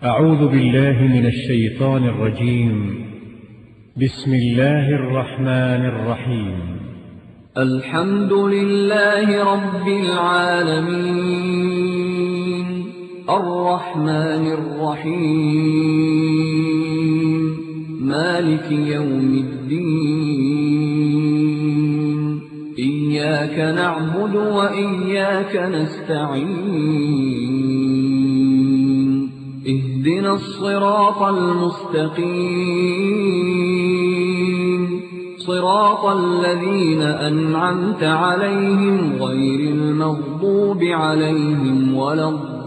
أعوذ بالله من الشيطان الرجيم. بسم الله الرحمن الرحيم. الحمد لله رب العالمين الرحمن الرحيم مالك يوم الدين إياك نعبد وإياك نستعين اهدنا الصراط المستقيم صراط الذين أنعمت عليهم غير المغضوب عليهم ولا الضالين.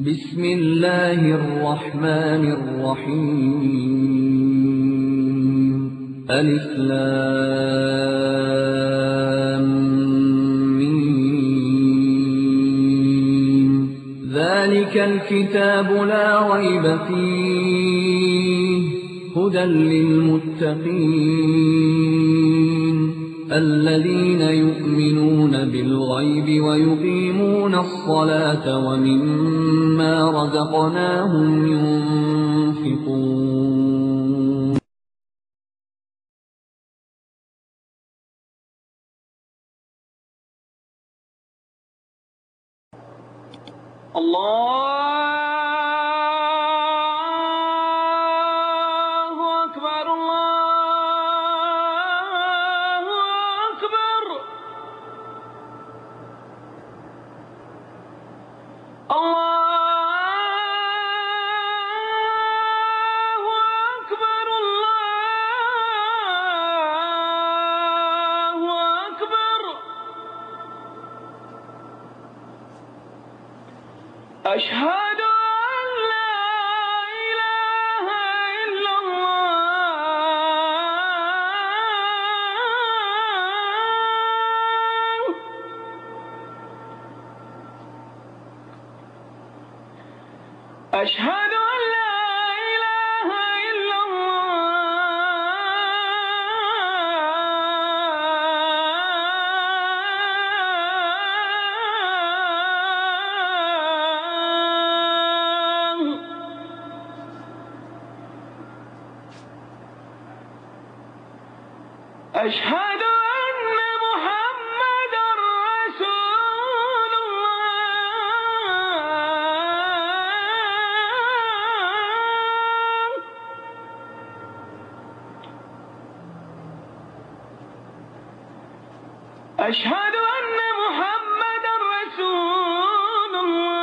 بسم الله الرحمن الرحيم. ألف لام ميم. ذلك الكتاب لا ريب فيه هدى للمتقين الذين يؤمنون بالغيب ويقيمون الصلاة ومما رزقناهم ينفقون. الله أكبر الله أكبر. الله أكبر الله أكبر. أشهد أن لا إله إلا الله. أشهد أن لا إله إلا الله. أشهد أن محمدًا رسول الله. أشهد أن محمدًا رسول الله.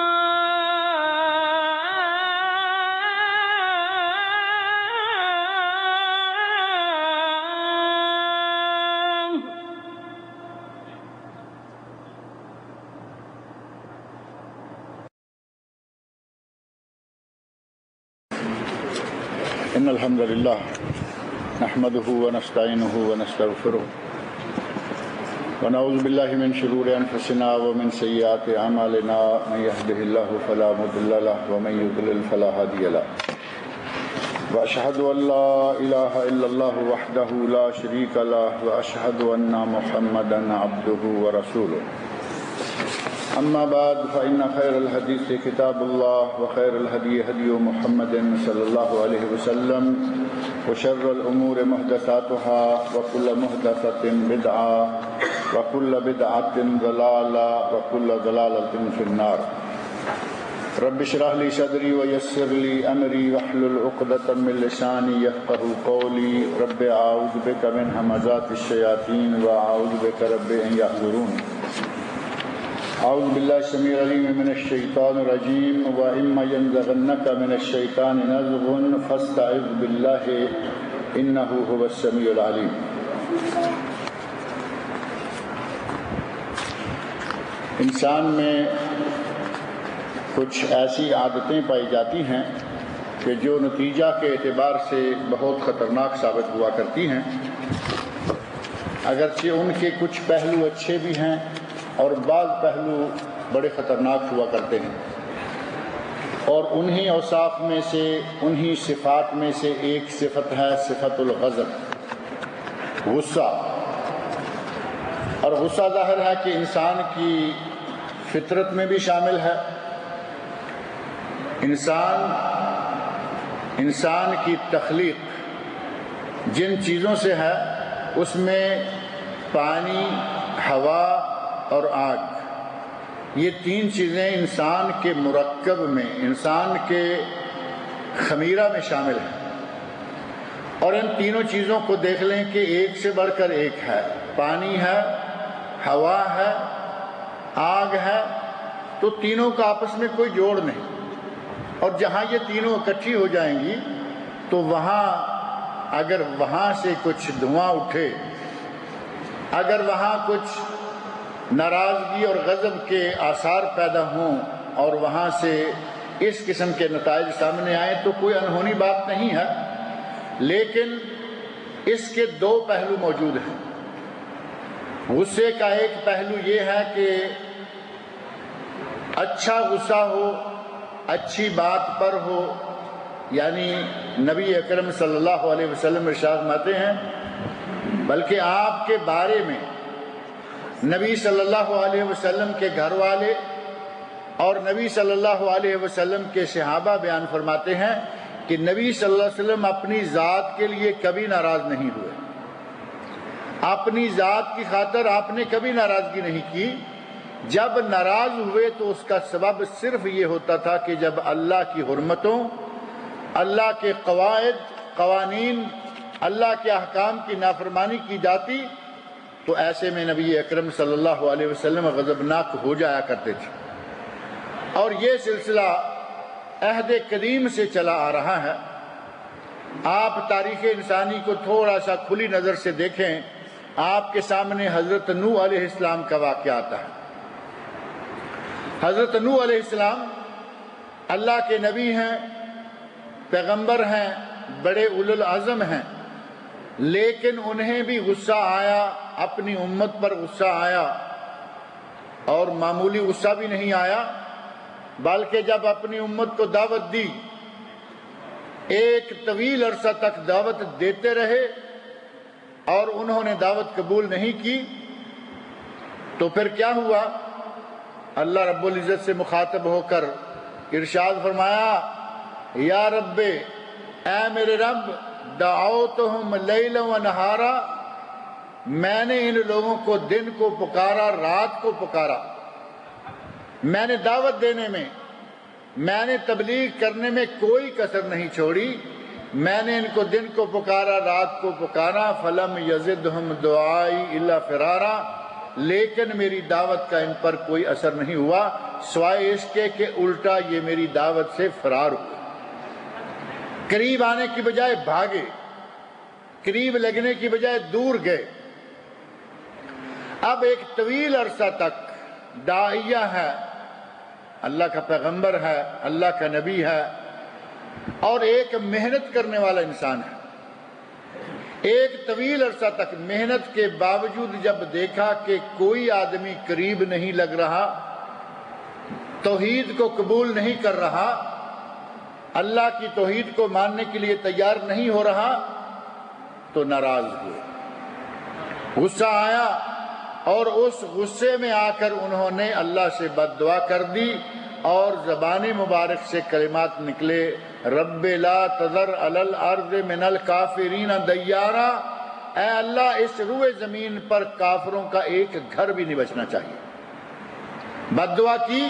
إن الحمد لله نحمده ونستعينه ونستغفره ونعوذ بالله من شرور أنفسنا ومن سيئات أعمالنا من يهده الله فلا مضل له ومن يضلل فلا هادي له وأشهد أن لا إله إلا الله وحده لا شريك له وأشهد أن محمدا عبده ورسوله. أما بعد فإن خير الحديث كتاب الله وخير الهدي هدي محمد صلى الله عليه وسلم وشر الأمور محدثاتها وكل محدثة بدعة وكل بدعة ضلالة وكل ضلالة في النار. رب اشرح لي صدري ويسر لي أمري واحلل عقدة من لساني يفقهوا قولي. رب أعوذ بك من همزات الشياطين وأعوذ بك رب أن يحضرون. اعوذ باللہ السمیع العلیم من الشیطان الرجیم وَإِمَّا يَنزَغَنَّكَ مِنَ الشَّيْطَانِ نَزْغٌ فَاسْتَعِذْ بِاللَّهِ إِنَّهُ هُوَ السَّمِيعُ الْعَلِيمُ. انسان میں کچھ ایسی عادتیں پائی جاتی ہیں کہ جو نتیجہ کے اعتبار سے بہت خطرناک ثابت ہوا کرتی ہیں، اگرچہ ان کے کچھ پہلو اچھے بھی ہیں اور بعض پہلو بڑے خطرناک ہوا کرتے ہیں، اور انہی اوصاف میں سے انہی صفات میں سے ایک صفت ہے صفت الغضب، غصہ۔ اور غصہ ظاہر ہے کہ انسان کی فطرت میں بھی شامل ہے. انسان کی تخلیق جن چیزوں سے ہے اس میں پانی، ہوا اور آگ، یہ تین چیزیں انسان کے مرکب میں، انسان کے خمیرہ میں شامل ہیں. اور ان تینوں چیزوں کو دیکھ لیں کہ ایک سے بڑھ کر ایک ہے. پانی ہے، ہوا ہے، آگ ہے، تو تینوں کا آپس میں کوئی جوڑ نہیں. اور جہاں یہ تینوں اکٹھی ہو جائیں گی تو اگر وہاں سے کچھ دھواں اٹھے، اگر وہاں کچھ ناراضگی اور غضب کے آثار پیدا ہوں اور وہاں سے اس قسم کے نتائج سامنے آئیں تو کوئی انہونی بات نہیں ہے. لیکن اس کے دو پہلو موجود ہیں. غصے کا ایک پہلو یہ ہے کہ اچھا غصہ ہو، اچھی بات پر ہو، یعنی نبی اکرم صلی اللہ علیہ وسلم ارشاد فرماتے ہیں بلکہ آپ کے بارے میں نبی صلی اللہ علیہ وسلم کے گھر والے اور نبی صلی اللہ علیہ وسلم کے صحابہ بیان فرماتے ہیں کہ نبی صلی اللہ علیہ وسلم اپنی ذات کے لیے کبھی ناراض نہیں ہوئے. اپنی ذات کی خاطر آپ نے کبھی ناراضگی نہیں کی. جب ناراض ہوئے تو اس کا سبب صرف یہ ہوتا تھا کہ جب اللہ کی حرمتوں، اللہ کے قوانین، اللہ کے احکام کی نافرمانی کی جاتی تو ایسے میں نبی اکرم صلی اللہ علیہ وسلم غضبناک ہو جایا کرتے تھے. اور یہ سلسلہ عہد قدیم سے چلا آ رہا ہے. آپ تاریخ انسانی کو تھوڑا سا کھلی نظر سے دیکھیں، آپ کے سامنے حضرت نوح علیہ السلام کا واقعہ آتا ہے. حضرت نوح علیہ السلام اللہ کے نبی ہیں، پیغمبر ہیں، بڑے اولو العزم ہیں، لیکن انہیں بھی غصہ آیا، اپنی امت پر غصہ آیا. اور معمولی غصہ بھی نہیں آیا، بلکہ جب اپنی امت کو دعوت دی، ایک طویل عرصہ تک دعوت دیتے رہے اور انہوں نے دعوت قبول نہیں کی، تو پھر کیا ہوا؟ اللہ رب العزت سے مخاطب ہو کر ارشاد فرمایا، یا رب، اے میرے رب، دعوتہم لیلا و نہارا، میں نے ان لوگوں کو دن کو پکارا، رات کو پکارا. میں نے دعوت دینے میں، میں نے تبلیغ کرنے میں کوئی کسر نہیں چھوڑی. میں نے ان کو دن کو پکارا، رات کو پکارا. فلم یزدہم دعائی الا فرارا، لیکن میری دعوت کا ان پر کوئی اثر نہیں ہوا سوائے اس کے کہ الٹا یہ میری دعوت سے فرار ہوئے. قریب آنے کی بجائے بھاگے، قریب لگنے کی بجائے دور گئے. اب ایک طویل عرصہ تک داعیہ ہے، اللہ کا پیغمبر ہے، اللہ کا نبی ہے، اور ایک محنت کرنے والا انسان ہے. ایک طویل عرصہ تک محنت کے باوجود جب دیکھا کہ کوئی آدمی قریب نہیں لگ رہا، توحید کو قبول نہیں کر رہا، اللہ کی توحید کو ماننے کے لیے تیار نہیں ہو رہا، تو ناراض ہوئے، غصہ آیا. اور اس غصے میں آ کر انہوں نے اللہ سے بد دعا کر دی اور زبان مبارک سے کلمات نکلے، رب لا تذر علی الارض من الکافرین دیارا، اے اللہ اس روئے زمین پر کافروں کا ایک گھر بھی نہیں بچنا چاہیے. بد دعا کی،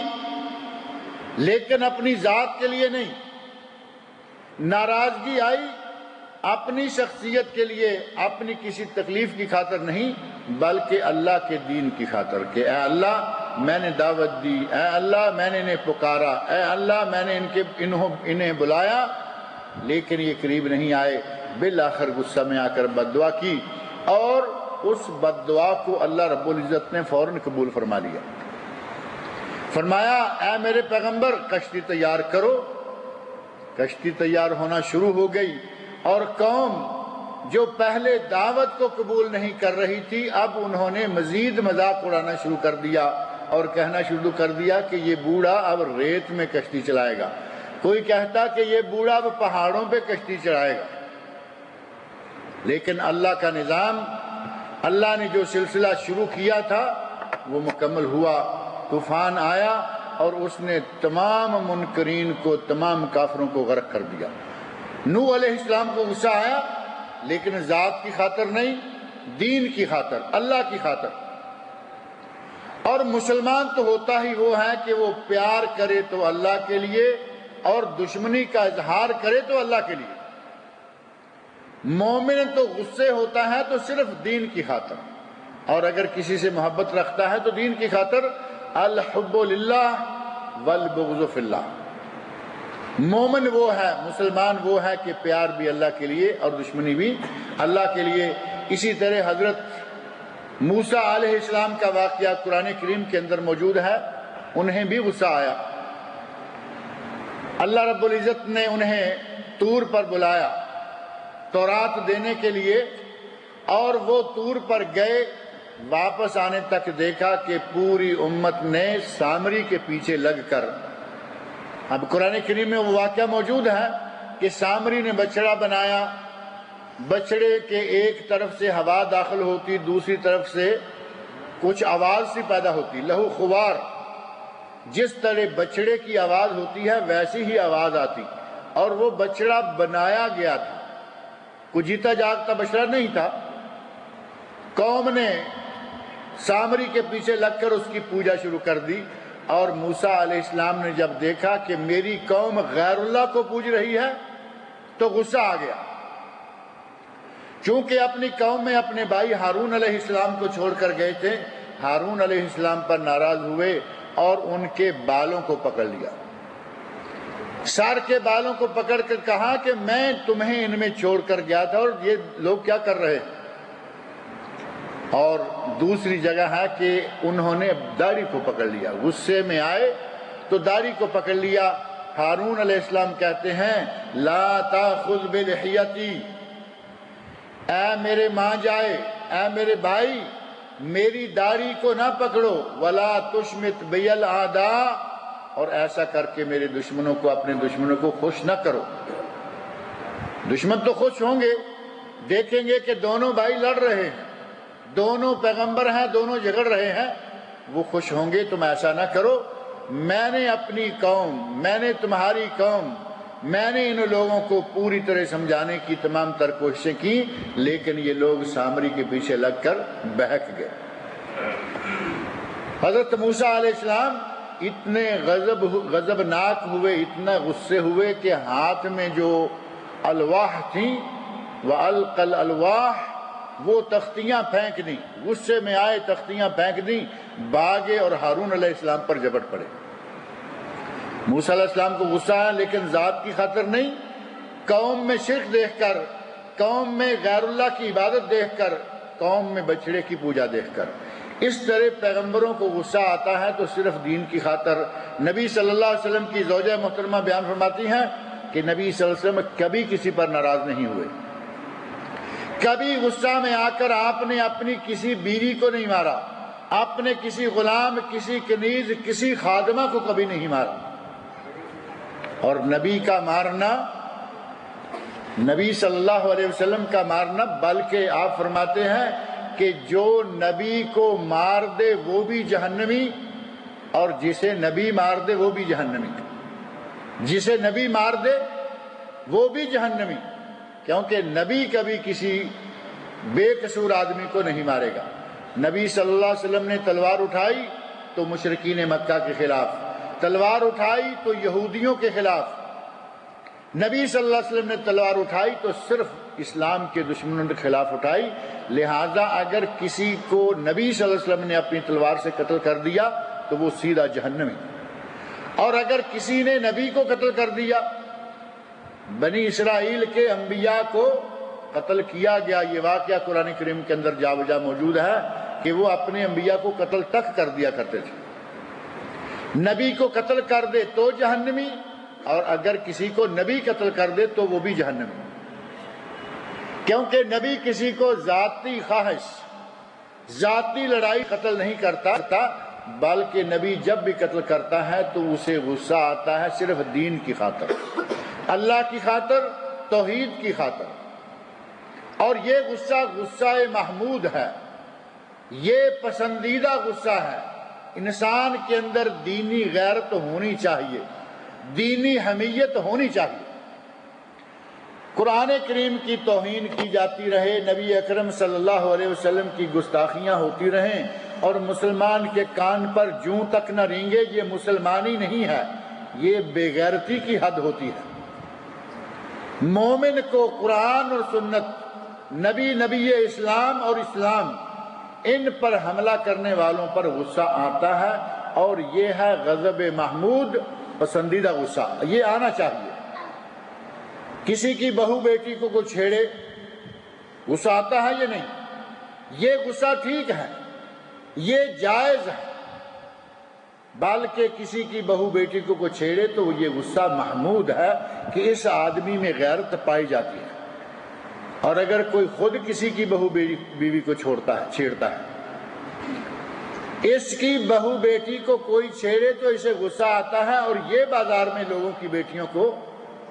لیکن اپنی ذات کے لیے نہیں. ناراضگی آئی اپنی شخصیت کے لیے، اپنی کسی تکلیف کی خاطر نہیں، بلکہ اللہ کے دین کی خاطر کہ اے اللہ میں نے دعوت دی، اے اللہ میں نے انہیں پکارا، اے اللہ میں نے انہیں بلایا، لیکن یہ قریب نہیں آئے. بالآخر غصہ میں آ کر بد دعا کی، اور اس بد دعا کو اللہ رب العزت نے فوراً قبول فرما لیا. فرمایا، اے میرے پیغمبر کشتی تیار کرو. کشتی تیار ہونا شروع ہو گئی، اور قوم جو پہلے دعوت کو قبول نہیں کر رہی تھی اب انہوں نے مزید مذاق اڑانا شروع کر دیا اور کہنا شروع کر دیا کہ یہ بوڑھا اب ریت میں کشتی چلائے گا. کوئی کہتا کہ یہ بوڑھا اب پہاڑوں پہ کشتی چلائے گا. لیکن اللہ کا نظام اللہ نے جو سلسلہ شروع کیا تھا وہ مکمل ہوا، طوفان آیا اور اس نے تمام منکرین کو، تمام کافروں کو غرق کر دیا۔ نوح علیہ السلام کو غصہ آیا، لیکن ذات کی خاطر نہیں، دین کی خاطر، اللہ کی خاطر۔ اور مسلمان تو ہوتا ہی وہ ہے کہ وہ پیار کرے تو اللہ کے لیے اور دشمنی کا اظہار کرے تو اللہ کے لیے۔ مومن تو غصے ہوتا ہے تو صرف دین کی خاطر، اور اگر کسی سے محبت رکھتا ہے تو دین کی خاطر۔ الحب للہ والبغض فی اللہ۔ مومن وہ ہے، مسلمان وہ ہے کہ پیار بھی اللہ کے لیے اور دشمنی بھی اللہ کے لیے۔ اسی طرح حضرت موسیٰ علیہ السلام کا واقعہ قرآن کریم کے اندر موجود ہے، انہیں بھی غصہ آیا۔ اللہ رب العزت نے انہیں طور پر بلایا تورات دینے کے لیے، اور وہ طور پر گئے، واپس آنے تک دیکھا کہ پوری امت نے سامری کے پیچھے لگ کر، اب قرآن کریم میں وہ واقعہ موجود ہے کہ سامری نے بچڑا بنایا، بچڑے کے ایک طرف سے ہوا داخل ہوتی، دوسری طرف سے کچھ آواز سی پیدا ہوتی، لہو خوار، جس طرح بچڑے کی آواز ہوتی ہے ویسی ہی آواز آتی، اور وہ بچڑا بنایا گیا تھا، کوئی جیتا جاگتا بچڑا نہیں تھا۔ قوم نے سامری کے پیچھے لگ کر اس کی پوجا شروع کر دی، اور موسیٰ علیہ السلام نے جب دیکھا کہ میری قوم غیر اللہ کو پوج رہی ہے تو غصہ آ گیا۔ چونکہ اپنی قوم میں اپنے بھائی ہارون علیہ السلام کو چھوڑ کر گئے تھے، ہارون علیہ السلام پر ناراض ہوئے اور ان کے بالوں کو پکڑ لیا، سر کے بالوں کو پکڑ کر کہا کہ میں تمہیں ان میں چھوڑ کر گیا تھا اور یہ لوگ کیا کر رہے ہیں۔ اور دوسری جگہ ہے کہ انہوں نے داڑھی کو پکڑ لیا، غصے میں آئے تو داڑھی کو پکڑ لیا۔ ہارون علیہ السلام کہتے ہیں لا تاخذ بلحیتی، اے میرے ماں جائے، اے میرے بھائی، میری داڑھی کو نہ پکڑو، ولا تشمت بی الاعداء، اور ایسا کر کے میرے دشمنوں کو، اپنے دشمنوں کو خوش نہ کرو۔ دشمن تو خوش ہوں گے، دیکھیں گے کہ دونوں بھائی لڑ رہے ہیں، دونوں پیغمبر ہیں، دونوں جھگڑ رہے ہیں، وہ خوش ہوں گے، تم ایسا نہ کرو۔ میں نے اپنی قوم، میں نے تمہاری قوم، میں نے ان لوگوں کو پوری طرح سمجھانے کی تمام تر کوششیں کی، لیکن یہ لوگ سامری کے پیچھے لگ کر بہک گئے۔ حضرت موسیٰ علیہ السلام اتنے غضبناک ہوئے، اتنا غصے ہوئے کہ ہاتھ میں جو الواح تھیں وَأَلْقَى الْأَلْوَاحَ، وہ تختیاں پھینک دیں، غصے میں آئے تختیاں پھینک دیں، بھاگے اور ہارون علیہ السلام پر جھپٹ پڑے۔ موسیٰ علیہ السلام کو غصہ آیا، لیکن ذات کی خاطر نہیں، قوم میں شرک دیکھ کر، قوم میں غیر اللہ کی عبادت دیکھ کر، قوم میں بچڑے کی پوجا دیکھ کر۔ اس طرح پیغمبروں کو غصہ آتا ہے تو صرف دین کی خاطر۔ نبی صلی اللہ علیہ وسلم کی زوجہ محترمہ بیان فرماتی ہیں کہ نبی صلی اللہ علیہ وسلم کبھی کسی پر ناراض نہیں ہوئے، کبھی غصہ میں آ کر آپ نے اپنی کسی بیوی کو نہیں مارا، آپ نے کسی غلام، کسی کنیز، کسی خادمہ کو کبھی نہیں مارا۔ اور نبی کا مارنا، نبی صلی اللہ علیہ وسلم کا مارنا، بلکہ آپ فرماتے ہیں کہ جو نبی کو مار دے وہ بھی جہنمی، اور جسے نبی مار دے وہ بھی جہنمی، جسے نبی مار دے وہ بھی جہنمی، کیونکہ نبی کبھی کسی بے قصور آدمی کو نہیں مارے گا۔ نبی صلی اللہ علیہ وسلم نے تلوار اٹھائی تو مشرکین مکہ کے خلاف، تلوار اٹھائی تو یہودیوں کے خلاف، نبی صلی اللہ علیہ وسلم نے تلوار اٹھائی تو صرف اسلام کے دشمنوں کے خلاف اٹھائی۔ لہٰذا اگر کسی کو نبی صلی اللہ علیہ وسلم نے اپنی تلوار سے قتل کر دیا تو وہ سیدھا جہنمی، اور اگر کسی نے نبی کو قتل کر دیا، بنی اسرائیل کے انبیاء کو قتل کیا گیا، یہ واقعہ قرآن کریم کے اندر جا بجا موجود ہے کہ وہ اپنے انبیاء کو قتل تک کر دیا کرتے تھے۔ نبی کو قتل کر دے تو جہنمی، اور اگر کسی کو نبی قتل کر دے تو وہ بھی جہنمی، کیونکہ نبی کسی کو ذاتی خواہش، ذاتی لڑائی قتل نہیں کرتا، بلکہ نبی جب بھی قتل کرتا ہے تو اسے غصہ آتا ہے صرف دین کی خاطر، اللہ کی خاطر، توحید کی خاطر، اور یہ غصہ محمود ہے، یہ پسندیدہ غصہ ہے۔ انسان کے اندر دینی غیرت ہونی چاہیے، دینی حمیت ہونی چاہیے۔ قرآن کریم کی توہین کی جاتی رہے، نبی اکرم صلی اللہ علیہ وسلم کی گستاخیاں ہوتی رہیں اور مسلمان کے کان پر جوں تک نہ رینگے، یہ مسلمانی نہیں ہے، یہ بے غیرتی کی حد ہوتی ہے۔ مومن کو قرآن اور سنت، نبی اسلام اور اسلام، ان پر حملہ کرنے والوں پر غصہ آتا ہے، اور یہ ہے غضب محمود، پسندیدہ غصہ، یہ آنا چاہیے۔ کسی کی بہو بیٹی کو کوئی چھیڑے، غصہ آتا ہے یا نہیں؟ یہ غصہ ٹھیک ہے، یہ جائز ہے، بلکہ کسی کی بہو بیٹی کو کوئی چھیڑے تو یہ غصہ محمود ہے کہ اس آدمی میں غیرت پائی جاتی ہے۔ اور اگر کوئی خود کسی کی بہو بیوی کو چھیڑتا ہے، اس کی بہو بیٹی کو کوئی چھیڑے تو اسے غصہ آتا ہے، اور یہ بازار میں لوگوں کی بیٹیوں کو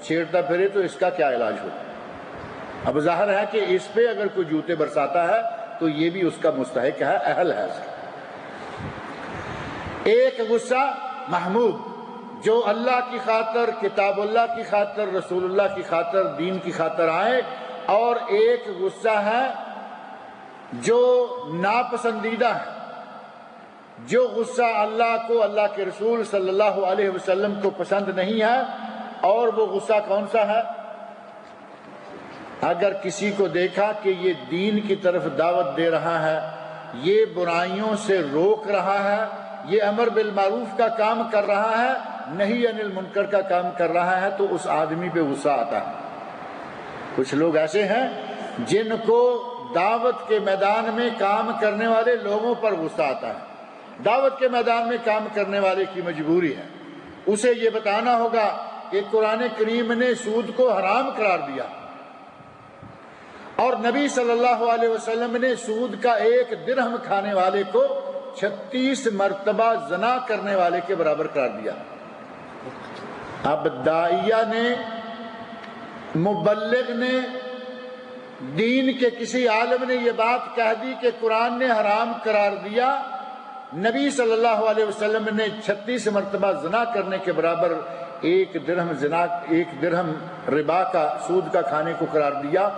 چھیڑتا پھرے تو اس کا کیا علاج ہوگا؟ اب ظاہر ہے کہ اس پہ اگر کوئی جوتے برساتا ہے تو یہ بھی اس کا مستحق ہے، اہل ہے اس کا۔ ایک غصہ محمود جو اللہ کی خاطر، کتاب اللہ کی خاطر، رسول اللہ کی خاطر، دین کی خاطر آئے، اور ایک غصہ ہے جو ناپسندیدہ ہے، جو غصہ اللہ کو، اللہ کے رسول صلی اللہ علیہ وسلم کو پسند نہیں ہے۔ اور وہ غصہ کون سا ہے؟ اگر کسی کو دیکھا کہ یہ دین کی طرف دعوت دے رہا ہے، یہ برائیوں سے روک رہا ہے، یہ امر بالمعروف کا کام کر رہا ہے، نہی عن المنکر کا کام کر رہا ہے، تو اس آدمی پہ غصہ آتا ہے۔ کچھ لوگ ایسے ہیں جن کو دعوت کے میدان میں کام کرنے والے لوگوں پر غصہ آتا ہے، دعوت کے میدان میں کام کرنے والے کی مجبوری ہے، اسے یہ بتانا ہوگا کہ قرآن کریم نے سود کو حرام قرار دیا، اور نبی صلی اللہ علیہ وسلم نے سود کا 1 درہم کھانے والے کو 36 مرتبہ زنا کرنے والے کے برابر قرار دیا۔ اب داعیہ نے، مبلغ نے، دین کے کسی عالم نے یہ بات کہہ دی کہ قرآن نے حرام قرار دیا، نبی صلی اللہ علیہ وسلم نے 36 مرتبہ زنا کرنے کے برابر 1 درہم ربا کا، سود کا کھانے کو قرار دیا۔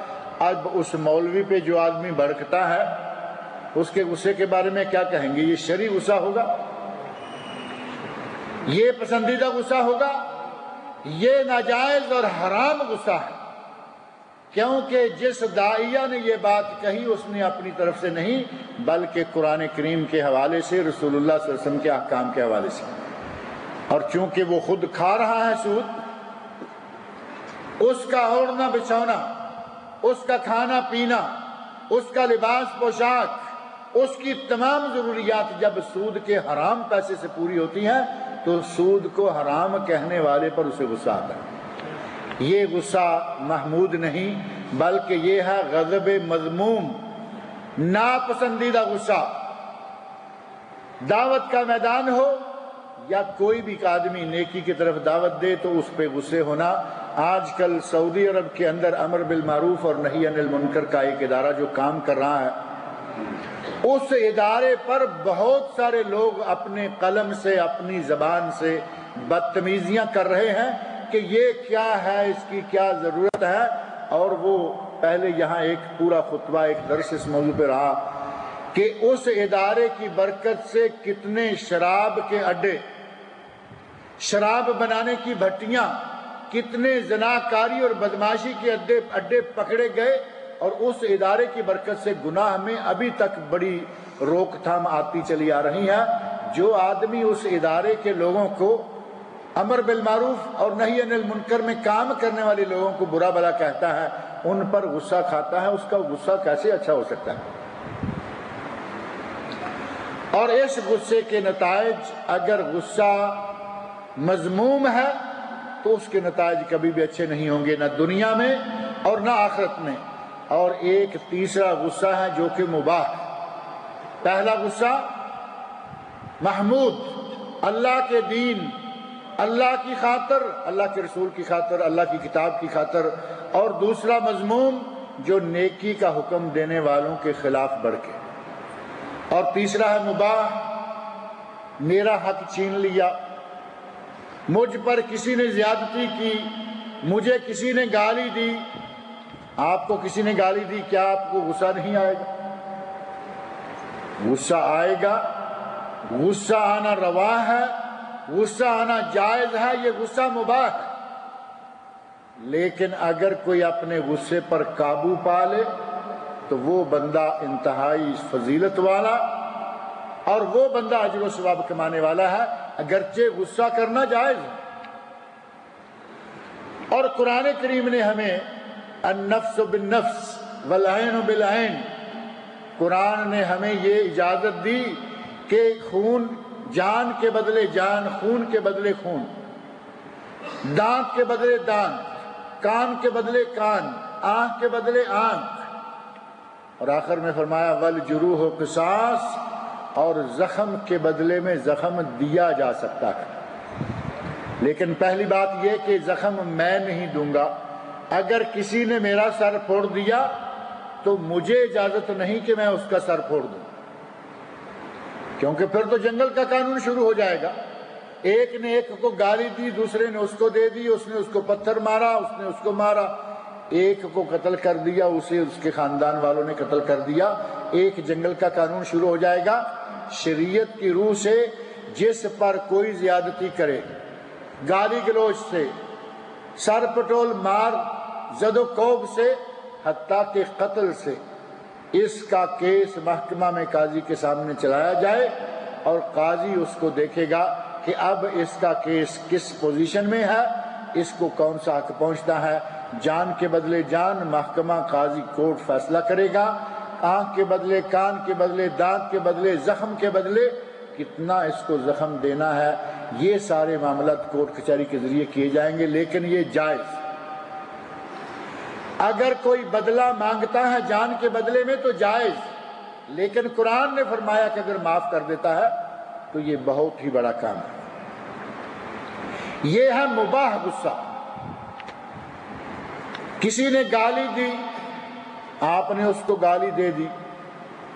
اب اس مولوی پہ جو آدمی بھڑکتا ہے، اس کے غصے کے بارے میں کیا کہیں گے؟ یہ شرعی غصہ ہوگا؟ یہ پسندیدہ غصہ ہوگا؟ یہ ناجائز اور حرام غصہ ہے، کیونکہ جس داعیہ نے یہ بات کہی اس نے اپنی طرف سے نہیں، بلکہ قرآن کریم کے حوالے سے، رسول اللہ صلی اللہ علیہ وسلم کے احکام کے حوالے سے۔ اور چونکہ وہ خود کھا رہا ہے سود، اس کا اوڑھنا بچھونا، اس کا کھانا پینا، اس کا لباس پوشاک، اس کی تمام ضروریات جب سود کے حرام پیسے سے پوری ہوتی ہیں تو سود کو حرام کہنے والے پر اسے غصہ آتا ہے۔ یہ غصہ محمود نہیں، بلکہ یہ ہے غضب مذموم، ناپسندیدہ غصہ۔ دعوت کا میدان ہو یا کوئی بھی آدمی نیکی کی طرف دعوت دے تو اس پہ غصے ہونا۔ آج کل سعودی عرب کے اندر امر بالمعروف اور نہی عن المنکر کا ایک ادارہ جو کام کر رہا ہے، اس ادارے پر بہت سارے لوگ اپنے قلم سے، اپنی زبان سے بدتمیزیاں کر رہے ہیں کہ یہ کیا ہے، اس کی کیا ضرورت ہے۔ اور وہ پہلے یہاں ایک پورا خطبہ، ایک درس اس موضوع پہ رہا کہ اس ادارے کی برکت سے کتنے شراب کے اڈے، شراب بنانے کی بھٹیاں، کتنے زناکاری اور بدماشی کے اڈے پکڑے گئے، اور اس ادارے کی برکت سے گناہ میں ابھی تک بڑی روک تھام آتی چلی آ رہی ہے۔ جو آدمی اس ادارے کے لوگوں کو، امر بالمعروف اور نہی عن المنکر میں کام کرنے والے لوگوں کو برا بھلا کہتا ہے، ان پر غصہ کھاتا ہے، اس کا غصہ کیسے اچھا ہو سکتا ہے؟ اور اس غصے کے نتائج، اگر غصہ مذموم ہے تو اس کے نتائج کبھی بھی اچھے نہیں ہوں گے، نہ دنیا میں اور نہ آخرت میں۔ اور ایک تیسرا غصہ ہے جو کہ مباح۔ پہلا غصہ محمود، اللہ کے دین، اللہ کی خاطر، اللہ کے رسول کی خاطر، اللہ کی کتاب کی خاطر۔ اور دوسرا مذموم جو نیکی کا حکم دینے والوں کے خلاف بڑھ کے۔ اور تیسرا ہے مباح، میرا حق چھین لیا، مجھ پر کسی نے زیادتی کی، مجھے کسی نے گالی دی، آپ کو کسی نے گالی دی، کیا آپ کو غصہ نہیں آئے گا؟ غصہ آئے گا۔ غصہ آنا روا ہے، غصہ آنا جائز ہے، یہ غصہ مباح ہے۔ لیکن اگر کوئی اپنے غصے پر قابو پا لے تو وہ بندہ انتہائی فضیلت والا اور وہ بندہ اجر و ثواب کمانے والا ہے، اگرچہ غصہ کرنا جائز ہے۔ اور قرآن کریم نے ہمیں النفس بالنفس والعین بالعین، قرآن نے ہمیں یہ اجازت دی کہ خون جان کے بدلے جان، خون کے بدلے خون، دانت کے بدلے دانت، کان کے بدلے کان، آنکھ کے بدلے آنکھ، اور آخر میں فرمایا والجروح قصاص، اور زخم کے بدلے میں زخم دیا جا سکتا ہے۔ لیکن پہلی بات یہ کہ زخم میں نہیں دوں گا۔ اگر کسی نے میرا سر پھوڑ دیا تو مجھے اجازت نہیں کہ میں اس کا سر پھوڑ دوں، کیونکہ پھر تو جنگل کا قانون شروع ہو جائے گا۔ ایک نے ایک کو گالی دی، دوسرے نے اس کو دے دی، اس نے اس کو پتھر مارا، اس نے اس کو مارا، ایک کو قتل کر دیا، اسے اس کے خاندان والوں نے قتل کر دیا، ایک جنگل کا قانون شروع ہو جائے گا۔ شریعت کی روح سے جس پر کوئی زیادتی کرے، گالی گلوچ سے، سر پٹول مار، زد و کوب سے، حتیٰ کہ قتل سے، اس کا کیس محکمہ میں قاضی کے سامنے چلایا جائے اور قاضی اس کو دیکھے گا کہ اب اس کا کیس کس پوزیشن میں ہے، اس کو کون سا حق پہنچتا ہے۔ جان کے بدلے جان، محکمہ قاضی کورٹ فیصلہ کرے گا۔ آنکھ کے بدلے کان کے بدلے دانت کے بدلے زخم کے بدلے کتنا اس کو زخم دینا ہے، یہ سارے معاملات کورٹ کچہری کے ذریعے کیے جائیں گے، لیکن یہ جائز۔ اگر کوئی بدلہ مانگتا ہے جان کے بدلے میں تو جائز، لیکن قرآن نے فرمایا کہ اگر معاف کر دیتا ہے تو یہ بہت ہی بڑا کام ہے۔ یہ ہے مباح غصہ۔ کسی نے گالی دی، آپ نے اس کو گالی دے دی،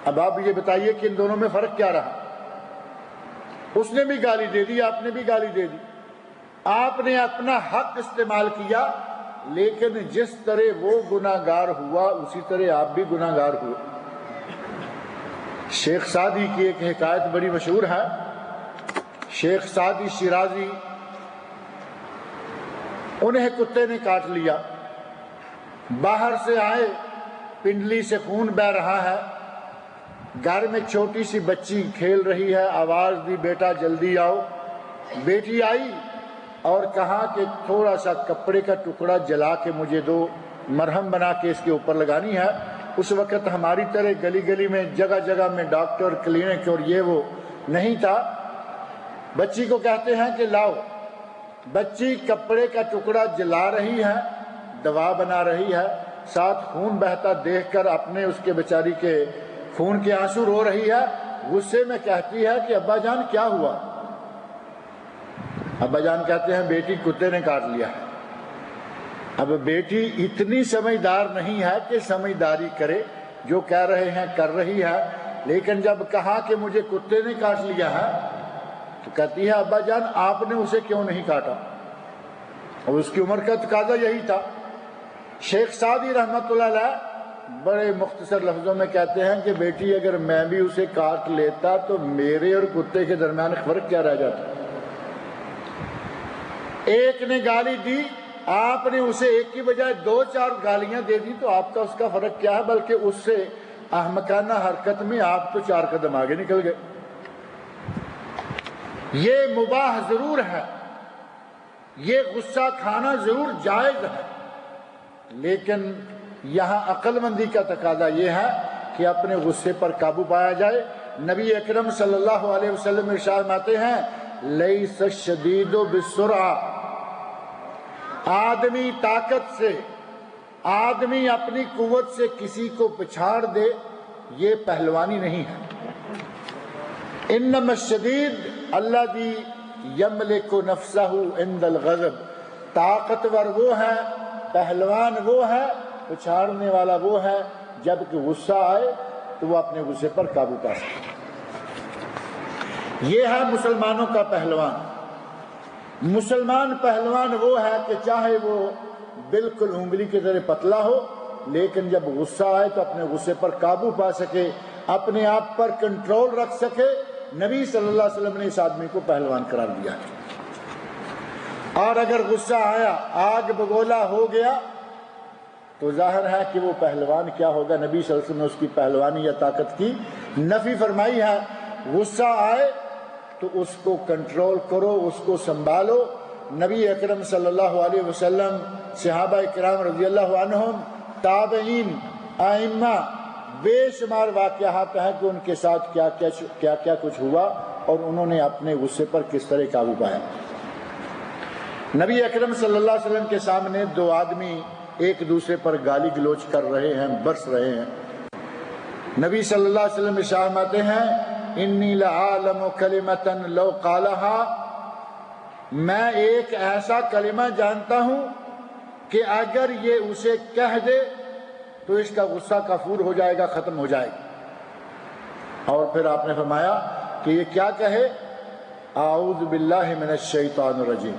اب آپ یہ بتائیے کہ ان دونوں میں فرق کیا رہا؟ اس نے بھی گالی دے دی، آپ نے بھی گالی دے دی، آپ نے اپنا حق استعمال کیا، لیکن جس طرح وہ گناہ گار ہوا اسی طرح آپ بھی گناہ گار ہوئے۔ شیخ سعدی کی ایک حکایت بڑی مشہور ہے۔ شیخ سعدی شیرازی، انہیں کتے نے کاٹ لیا، باہر سے آئے، پنڈلی سے خون بہہ رہا ہے، گھر میں چھوٹی سی بچی کھیل رہی ہے، آواز دی بیٹا جلدی آؤ۔ بیٹی آئی اور کہا کہ تھوڑا سا کپڑے کا ٹکڑا جلا کے مجھے دو، مرہم بنا کے اس کے اوپر لگانی ہے۔ اس وقت ہماری طرح گلی گلی میں جگہ جگہ میں ڈاکٹر کلینک اور یہ وہ نہیں تھا۔ بچی کو کہتے ہیں کہ لاؤ۔ بچی کپڑے کا ٹکڑا جلا رہی ہے، دوا بنا رہی ہے، ساتھ خون بہتا دیکھ کر اپنے اس کے بیچاری کے خون کے آنسو رو رہی ہے، غصے میں کہتی ہے کہ ابا جان کیا ہوا؟ ابا جان کہتے ہیں بیٹی کتے نے کاٹ لیا ہے۔ اب بیٹی اتنی سمجھدار نہیں ہے کہ سمجھداری کرے، جو کہہ رہے ہیں کر رہی ہے، لیکن جب کہا کہ مجھے کتے نے کاٹ لیا ہے تو کہتی ہے ابا جان آپ نے اسے کیوں نہیں کاٹا؟ اور اس کی عمر کا تقاضا یہی تھا۔ شیخ سعدی رحمت اللہ علیہ بڑے مختصر لفظوں میں کہتے ہیں کہ بیٹی اگر میں بھی اسے کاٹ لیتا تو میرے اور کتے کے درمیان فرق کیا رہ جاتا؟ ایک نے گالی دی، آپ نے اسے ایک کی بجائے 2-4 گالیاں دے دی، تو آپ کا اس کا فرق کیا ہے؟ بلکہ اس سے احمقانہ حرکت میں آپ تو 4 قدم آگے نکل گئے۔ یہ مباح ضرور ہے، یہ غصہ کھانا ضرور جائز ہے، لیکن یہاں عقل مندی کا تقاضا یہ ہے کہ اپنے غصے پر قابو پایا جائے۔ نبی اکرم صلی اللہ علیہ وسلم ارشاد فرماتے ہیں لیس الشدید بالسرعہ، آدمی طاقت سے، آدمی اپنی قوت سے کسی کو پچھاڑ دے، یہ پہلوانی نہیں ہے۔ انما الشدید الذی یملک نفسہ عند الغضب، طاقتور وہ ہے، پہلوان وہ ہے، پچھاڑنے والا وہ ہے جب کہ غصہ آئے تو وہ اپنے غصے پر قابو پا سکے۔ یہ ہے مسلمانوں کا پہلوان۔ مسلمان پہلوان وہ ہے کہ چاہے وہ بالکل انگلی کی طرح پتلا ہو، لیکن جب غصہ آئے تو اپنے غصے پر قابو پا سکے، اپنے آپ پر کنٹرول رکھ سکے۔ نبی صلی اللہ علیہ وسلم نے اس آدمی کو پہلوان قرار دیا ہے۔ اور اگر غصہ آیا، آگ بگولا ہو گیا، تو ظاہر ہے کہ وہ پہلوان کیا ہوگا۔ نبی صلی اللہ علیہ وسلم نے اس کی پہلوانی یا طاقت کی نفی فرمائی ہے۔ غصہ آئے تو اس کو کنٹرول کرو، اس کو سنبھالو۔ نبی اکرم صلی اللہ علیہ وسلم، صحابہ کرام رضی اللہ عنہم، تابعین، ائمہ، بے شمار واقعات ہیں کہ ان کے ساتھ کیا کیا کچھ ہوا اور انہوں نے اپنے غصے پر کس طرح قابو پایا۔ نبی اکرم صلی اللہ علیہ وسلم کے سامنے دو آدمی ایک دوسرے پر گالی گلوچ کر رہے ہیں، برس رہے ہیں۔ نبی صلی اللہ علیہ وسلم ارشاد فرماتے ہیں انی لعالم کلمۃ لو قالها، میں ایک ایسا کلمہ جانتا ہوں کہ اگر یہ اسے کہہ دے تو اس کا غصہ کفور ہو جائے گا، ختم ہو جائے گا۔ اور پھر آپ نے فرمایا کہ یہ کیا کہے؟ اعوذ باللہ من الشیطان الرجیم۔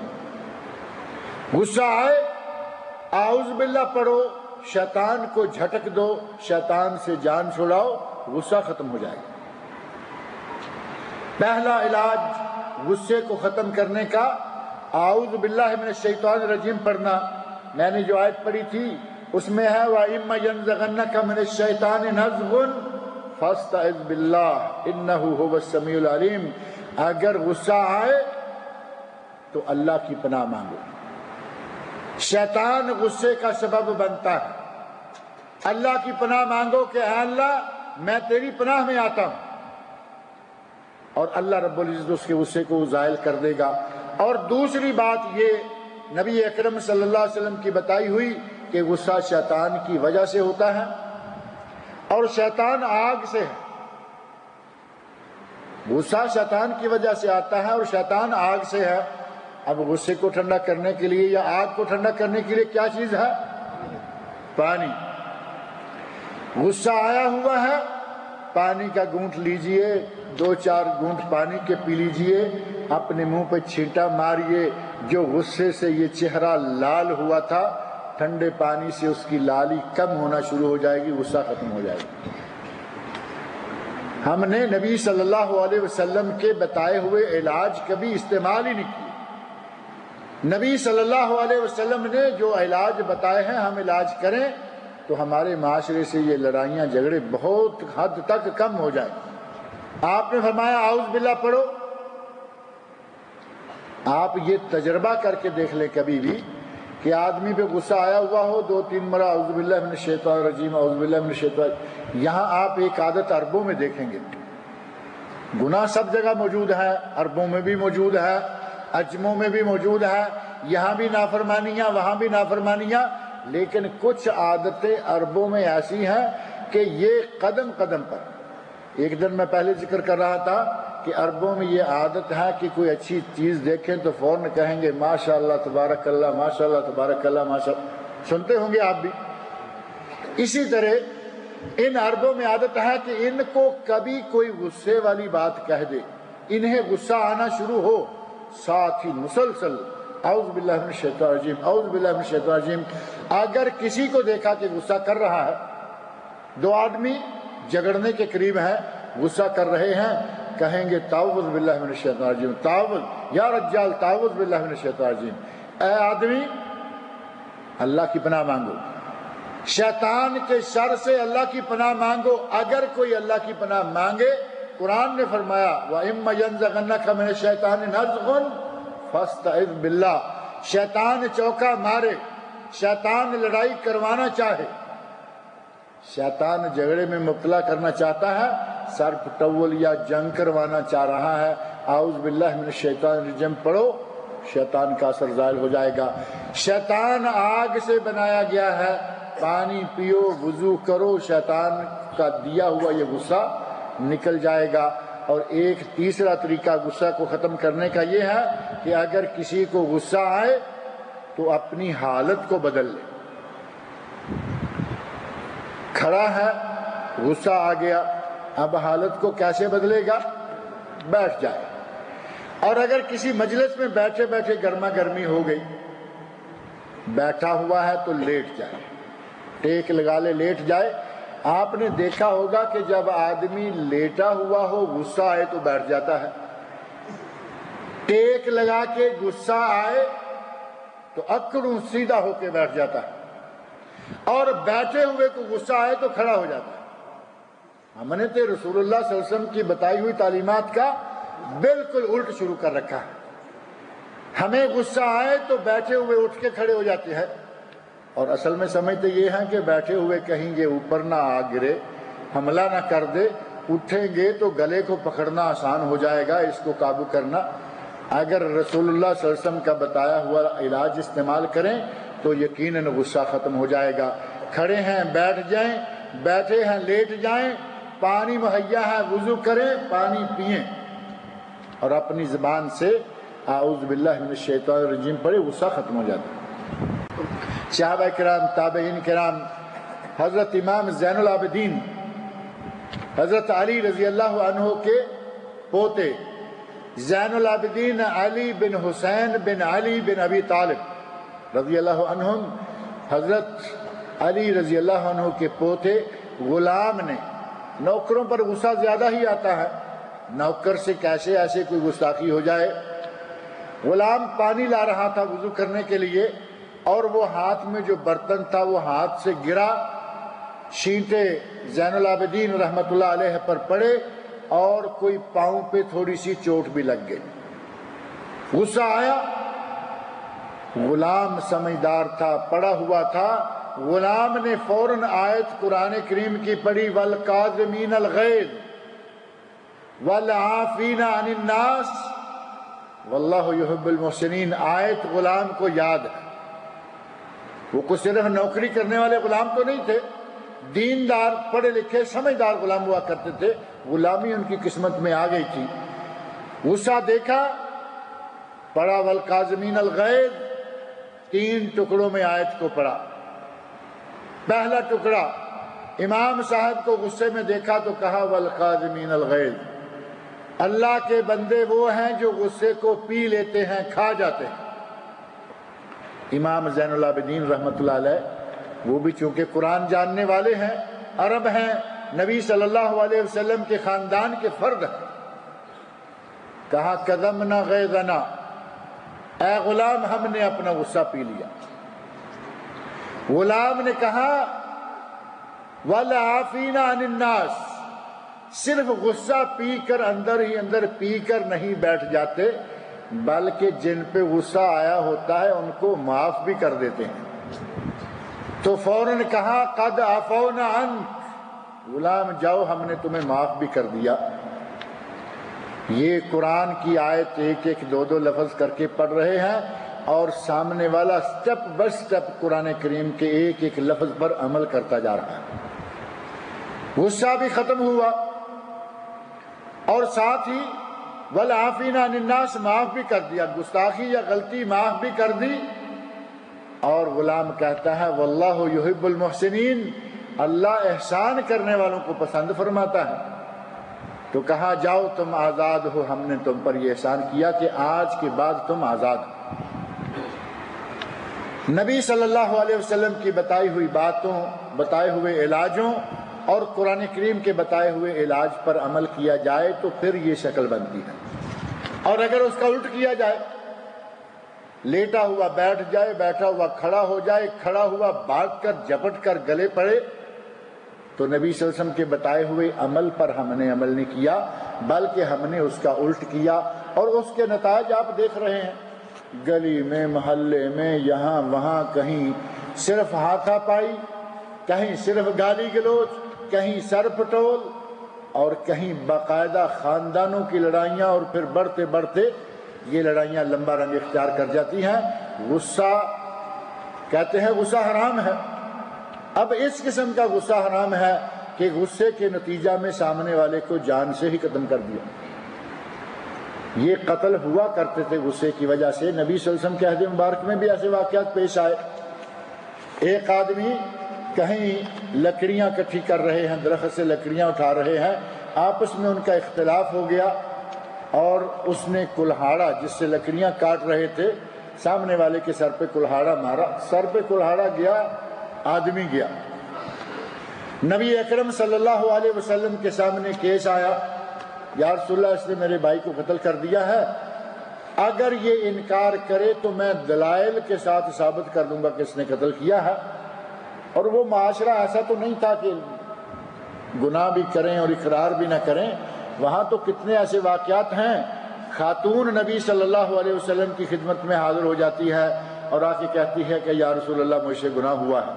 غصہ آئے اعوذ باللہ پڑھو، شیطان کو جھٹک دو، شیطان سے جان چھڑاؤ، غصہ ختم ہو جائے گا۔ پہلا علاج غصے کو ختم کرنے کا اعوذ باللہ من الشیطان الرجیم پڑھنا۔ میں نے جو آیت پڑھی تھی اس میں ہے وَإِمَّا يَنزَغَنَّكَ مِنَ الشَّيْطَانِ نَزْغٌ فَاسْتَعِذْ بِاللَّهِ إِنَّهُ هُوَ السَّمِيعُ الْعَلِيمُ۔ اگر غصہ آئے تو اللہ کی پناہ مانگو۔ شیطان غصے کا سبب بنتا ہے، اللہ کی پناہ مانگو کہ اے اللہ میں تیری پناہ میں آتا ہوں، اور اللہ رب العزت اس کے غصے کو زائل کر دے گا۔ اور دوسری بات یہ نبی اکرم صلی اللہ علیہ وسلم کی بتائی ہوئی کہ غصہ شیطان کی وجہ سے ہوتا ہے، اور شیطان آگ سے ہے۔ غصہ شیطان کی وجہ سے آتا ہے اور شیطان آگ سے ہے۔ اب غصے کو ٹھنڈا کرنے کے لیے یا آگ کو ٹھنڈا کرنے کے لیے کیا چیز ہے؟ پانی۔ غصہ آیا ہوا ہے، پانی کا گھونٹ لیجئے، 2-4 گھونٹ پانی کے پی لیجئے، اپنے منہ پہ چھینٹا ماریے، جو غصے سے یہ چہرہ لال ہوا تھا، ٹھنڈے پانی سے اس کی لالی کم ہونا شروع ہو جائے گی، غصہ ختم ہو جائے گا۔ ہم نے نبی صلی اللہ علیہ وسلم کے بتائے ہوئے علاج کبھی استعمال ہی نہیں کیے۔ نبی صلی اللہ علیہ وسلم نے جو علاج بتائے ہیں ہم علاج کریں تو ہمارے معاشرے سے یہ لڑائیاں جھگڑے بہت حد تک کم ہو جائیں۔ آپ نے فرمایا اعوذ باللہ پڑھو۔ آپ یہ تجربہ کر کے دیکھ لیں کبھی بھی کہ آدمی پہ غصہ آیا ہوا ہو، 2-3 مرہ اعوذ باللہ من الشیطان الرجیم، اعوذ باللہ من الشیطان۔ یہاں آپ ایک عادت عربوں میں دیکھیں گے، گناہ سب جگہ موجود ہے، عربوں میں بھی موجود ہے، عجموں میں بھی موجود ہے، یہاں بھی نافرمانیاں وہاں بھی نافرمانیاں، لیکن کچھ عادتیں عربوں میں ایسی ہیں کہ یہ قدم قدم پر۔ ایک دن میں پہلے ذکر کر رہا تھا کہ عربوں میں یہ عادت ہے کہ کوئی اچھی چیز دیکھیں تو فوراً کہیں گے ماشاء اللہ تبارک اللہ، ماشاء اللہ تبارک اللہ، ماشاء اللہ۔ سنتے ہوں گے آپ بھی۔ اسی طرح ان عربوں میں عادت ہے کہ ان کو کبھی کوئی غصے والی بات کہہ دے، انہیں غصہ آنا شروع ہو، ساتھ ہی مسلسل اعوذ باللہ من الشیطان الرجیم، اعوذ باللہ من الشیطان الرجیم۔ اگر کسی کو دیکھا کہ غصہ کر رہا ہے، 2 آدمی جھگڑنے کے قریب ہیں، غصہ کر رہے ہیں، کہیں گے تعوذ باللہ من الشیطان الرجیم، تعوذ یا رجال تعوذ باللہ من الشیطان الرجیم۔ اے آدمی اللہ کی پناہ مانگو، شیطان کے شر سے اللہ کی پناہ مانگو۔ اگر کوئی اللہ کی پناہ مانگے، قرآن نے فرمایا وَإِمَّا يَنزَغَنَّكَ مِنَ الشَّيْطَانِ نَزْغٌ فَاسْتَعِذْ بِاللَّهِ۔ شیطان چوکا مارے، شیطان لڑائی کروانا چاہے، شیطان جھگڑے میں مبتلا کرنا چاہتا ہے، سر پٹول یا جنگ کروانا چاہ رہا ہے، اعوذ باللہ من الشیطان الرجیم پڑھو، شیطان کا اثر زائل ہو جائے گا۔ شیطان آگ سے بنایا گیا ہے، پانی پیو، وضو کرو، شیطان کا دیا ہوا یہ غصہ نکل جائے گا۔ اور ایک تیسرا طریقہ غصہ کو ختم کرنے کا یہ ہے کہ اگر کسی کو غصہ آئے تو اپنی حالت کو بدل لے۔ کھڑا ہے، غصہ آ گیا، اب حالت کو کیسے بدلے گا؟ بیٹھ جائے، اور اگر کسی مجلس میں بیٹھے بیٹھے گرما گرمی ہو گئی، بیٹھا ہوا ہے تو لیٹ جائے، ٹیک لگا لے لیٹ جائے۔ آپ نے دیکھا ہوگا کہ جب آدمی لیٹا ہوا ہو غصہ آئے تو بیٹھ جاتا ہے، ٹیک لگا کے غصہ آئے تو اکڑوں سیدھا ہو کے بیٹھ جاتا ہے، اور بیٹھے ہوئے کو غصہ آئے تو کھڑا ہو جاتا ہے۔ ہم نے تو رسول اللہ صلی اللہ علیہ وسلم کی بتائی ہوئی تعلیمات کا بالکل الٹ شروع کر رکھا ہے۔ ہمیں غصہ آئے تو بیٹھے ہوئے اٹھ کے کھڑے ہو جاتے ہیں، اور اصل میں سمجھتے یہ ہیں کہ بیٹھے ہوئے کہیں یہ اوپر نہ آ گرے، حملہ نہ کر دے، اٹھیں گے تو گلے کو پکڑنا آسان ہو جائے گا، اس کو قابو کرنا۔ اگر رسول اللہ صلی اللہ علیہ وسلم کا بتایا ہوا علاج استعمال کریں تو یقیناً غصہ ختم ہو جائے گا۔ کھڑے ہیں بیٹھ جائیں، بیٹھے ہیں لیٹ جائیں، پانی مہیا ہے وضو کریں، پانی پئیں، اور اپنی زبان سے اعوذ باللہ من الشیطان الرجیم پڑھے، غصہ ختم ہو جاتا ہے۔ صحابہ کرام، تابعین کرام، حضرت امام زین العابدین حضرت علی رضی اللہ عنہ کے پوتے زین العابدین علی بن حسین بن علی بن ابی طالب رضی اللہ عنہم، حضرت علی رضی اللہ عنہ کے پوتے غلام نے، نوکروں پر غصہ زیادہ ہی آتا ہے، نوکر سے کیسے ایسے کوئی گستاخی ہو جائے۔ غلام پانی لا رہا تھا وضو کرنے کے لیے، اور وہ ہاتھ میں جو برتن تھا وہ ہاتھ سے گرا، چھینٹے زین العابدین رحمت اللہ علیہ پر پڑے اور کوئی پاؤں پہ تھوڑی سی چوٹ بھی لگ گئی۔ غصہ آیا، غلام سمجھدار تھا، پڑا ہوا تھا، غلام نے فوراً آیت قرآن کریم کی پڑھی وَالْقَاظِمِينَ الْغَيْظَ وَالْعَافِينَ عَنِ النَّاسِ وَاللَّهُ يُحِبُّ الْمُحْسِنِينَ۔ آیت غلام کو یاد ہے، وہ کچھ صرف نوکری کرنے والے غلام تو نہیں تھے، دیندار پڑھے لکھے سمجھدار غلام ہوا کرتے تھے، غلامی ان کی قسمت میں آ گئی تھی۔ غصہ دیکھا، پڑھا وَالْقَاظِمِينَ الْغَيْظَ، 3 ٹکڑوں میں آیت کو پڑھا۔ پہلا ٹکڑا، امام صاحب کو غصے میں دیکھا تو کہا وَالْقَاظِمِينَ الْغَيْظَ، اللہ کے بندے وہ ہیں جو غصے کو پی لیتے ہیں، کھا جاتے ہیں۔ امام زین العابدین رحمت اللہ علیہ وہ بھی چونکہ قرآن جاننے والے ہیں، عرب ہیں، نبی صلی اللہ علیہ وسلم کے خاندان کے فرد ہیں، کہا کظمنا غیظنا، اے غلام ہم نے اپنا غصہ پی لیا۔ غلام نے کہا وَالْعَافِينَ عَنِ النَّاسِ، صرف غصہ پی کر اندر ہی اندر پی کر نہیں بیٹھ جاتے، بلکہ جن پہ غصہ آیا ہوتا ہے ان کو معاف بھی کر دیتے ہیں۔ تو فوراً کہا قد عفونا عنک، غلام جاؤ ہم نے تمہیں معاف بھی کر دیا۔ یہ قرآن کی آیت ایک ایک 2 لفظ کر کے پڑھ رہے ہیں، اور سامنے والا سٹیپ بائی سٹیپ قرآن کریم کے ایک ایک لفظ پر عمل کرتا جا رہا ہے۔ غصہ بھی ختم ہوا، اور ساتھ ہی وَالْعَافِينَ عَنِ النَّاسِ معاف بھی کر دیا، گستاخی یا غلطی معاف بھی کر دی۔ اور غلام کہتا ہے وَاللَّهُ يُحِبُّ الْمُحْسِنِينَ، اللہ احسان کرنے والوں کو پسند فرماتا ہے۔ تو کہا جاؤ تم آزاد ہو، ہم نے تم پر یہ احسان کیا کہ آج کے بعد تم آزاد ہو۔ نبی صلی اللہ علیہ وسلم کی بتائی ہوئی باتوں، بتائے ہوئے علاجوں اور قرآن کریم کے بتائے ہوئے علاج پر عمل کیا جائے تو پھر یہ شکل بنتی ہے، اور اگر اس کا الٹ کیا جائے، لیٹا ہوا بیٹھ جائے، بیٹھا ہوا کھڑا ہو جائے، کھڑا ہوا بھاگ کر جھپٹ کر گلے پڑے، تو نبی صلی اللہ علیہ وسلم کے بتائے ہوئے عمل پر ہم نے عمل نہیں کیا، بلکہ ہم نے اس کا الٹ کیا، اور اس کے نتائج آپ دیکھ رہے ہیں۔ گلی میں، محلے میں، یہاں وہاں، کہیں صرف ہاتھا پائی، کہیں صرف گالی گلوچ، کہیں سر پٹول، اور کہیں باقاعدہ خاندانوں کی لڑائیاں، اور پھر بڑھتے بڑھتے یہ لڑائیاں لمبا رنگ اختیار کر جاتی ہیں۔ غصہ کہتے ہیں غصہ حرام ہے۔ اب اس قسم کا غصہ حرام ہے کہ غصے کے نتیجہ میں سامنے والے کو جان سے ہی ختم کر دیا۔ یہ قتل ہوا کرتے تھے غصے کی وجہ سے۔ نبی صلی اللہ علیہ وسلم کے عہد مبارک میں بھی ایسے واقعات پیش آئے۔ ایک آدمی کہیں لکڑیاں اکٹھی کر رہے ہیں، درخت سے لکڑیاں اٹھا رہے ہیں، آپس میں ان کا اختلاف ہو گیا، اور اس نے کلہاڑا جس سے لکڑیاں کاٹ رہے تھے سامنے والے کے سر پہ کلہاڑا مارا، سر پہ کلہاڑا گیا، آدمی گیا۔ نبی اکرم صلی اللہ علیہ وسلم کے سامنے کیس آیا، یا رسول اللہ اس نے میرے بھائی کو قتل کر دیا ہے، اگر یہ انکار کرے تو میں دلائل کے ساتھ ثابت کر دوں گا کہ اس نے قتل کیا ہے۔ اور وہ معاشرہ ایسا تو نہیں تھا کہ گناہ بھی کریں اور اقرار بھی نہ کریں، وہاں تو کتنے ایسے واقعات ہیں، خاتون نبی صلی اللہ علیہ وسلم کی خدمت میں حاضر ہو جاتی ہے اور آ کے کہتی ہے کہ یا رسول اللہ مجھ سے گناہ ہوا ہے،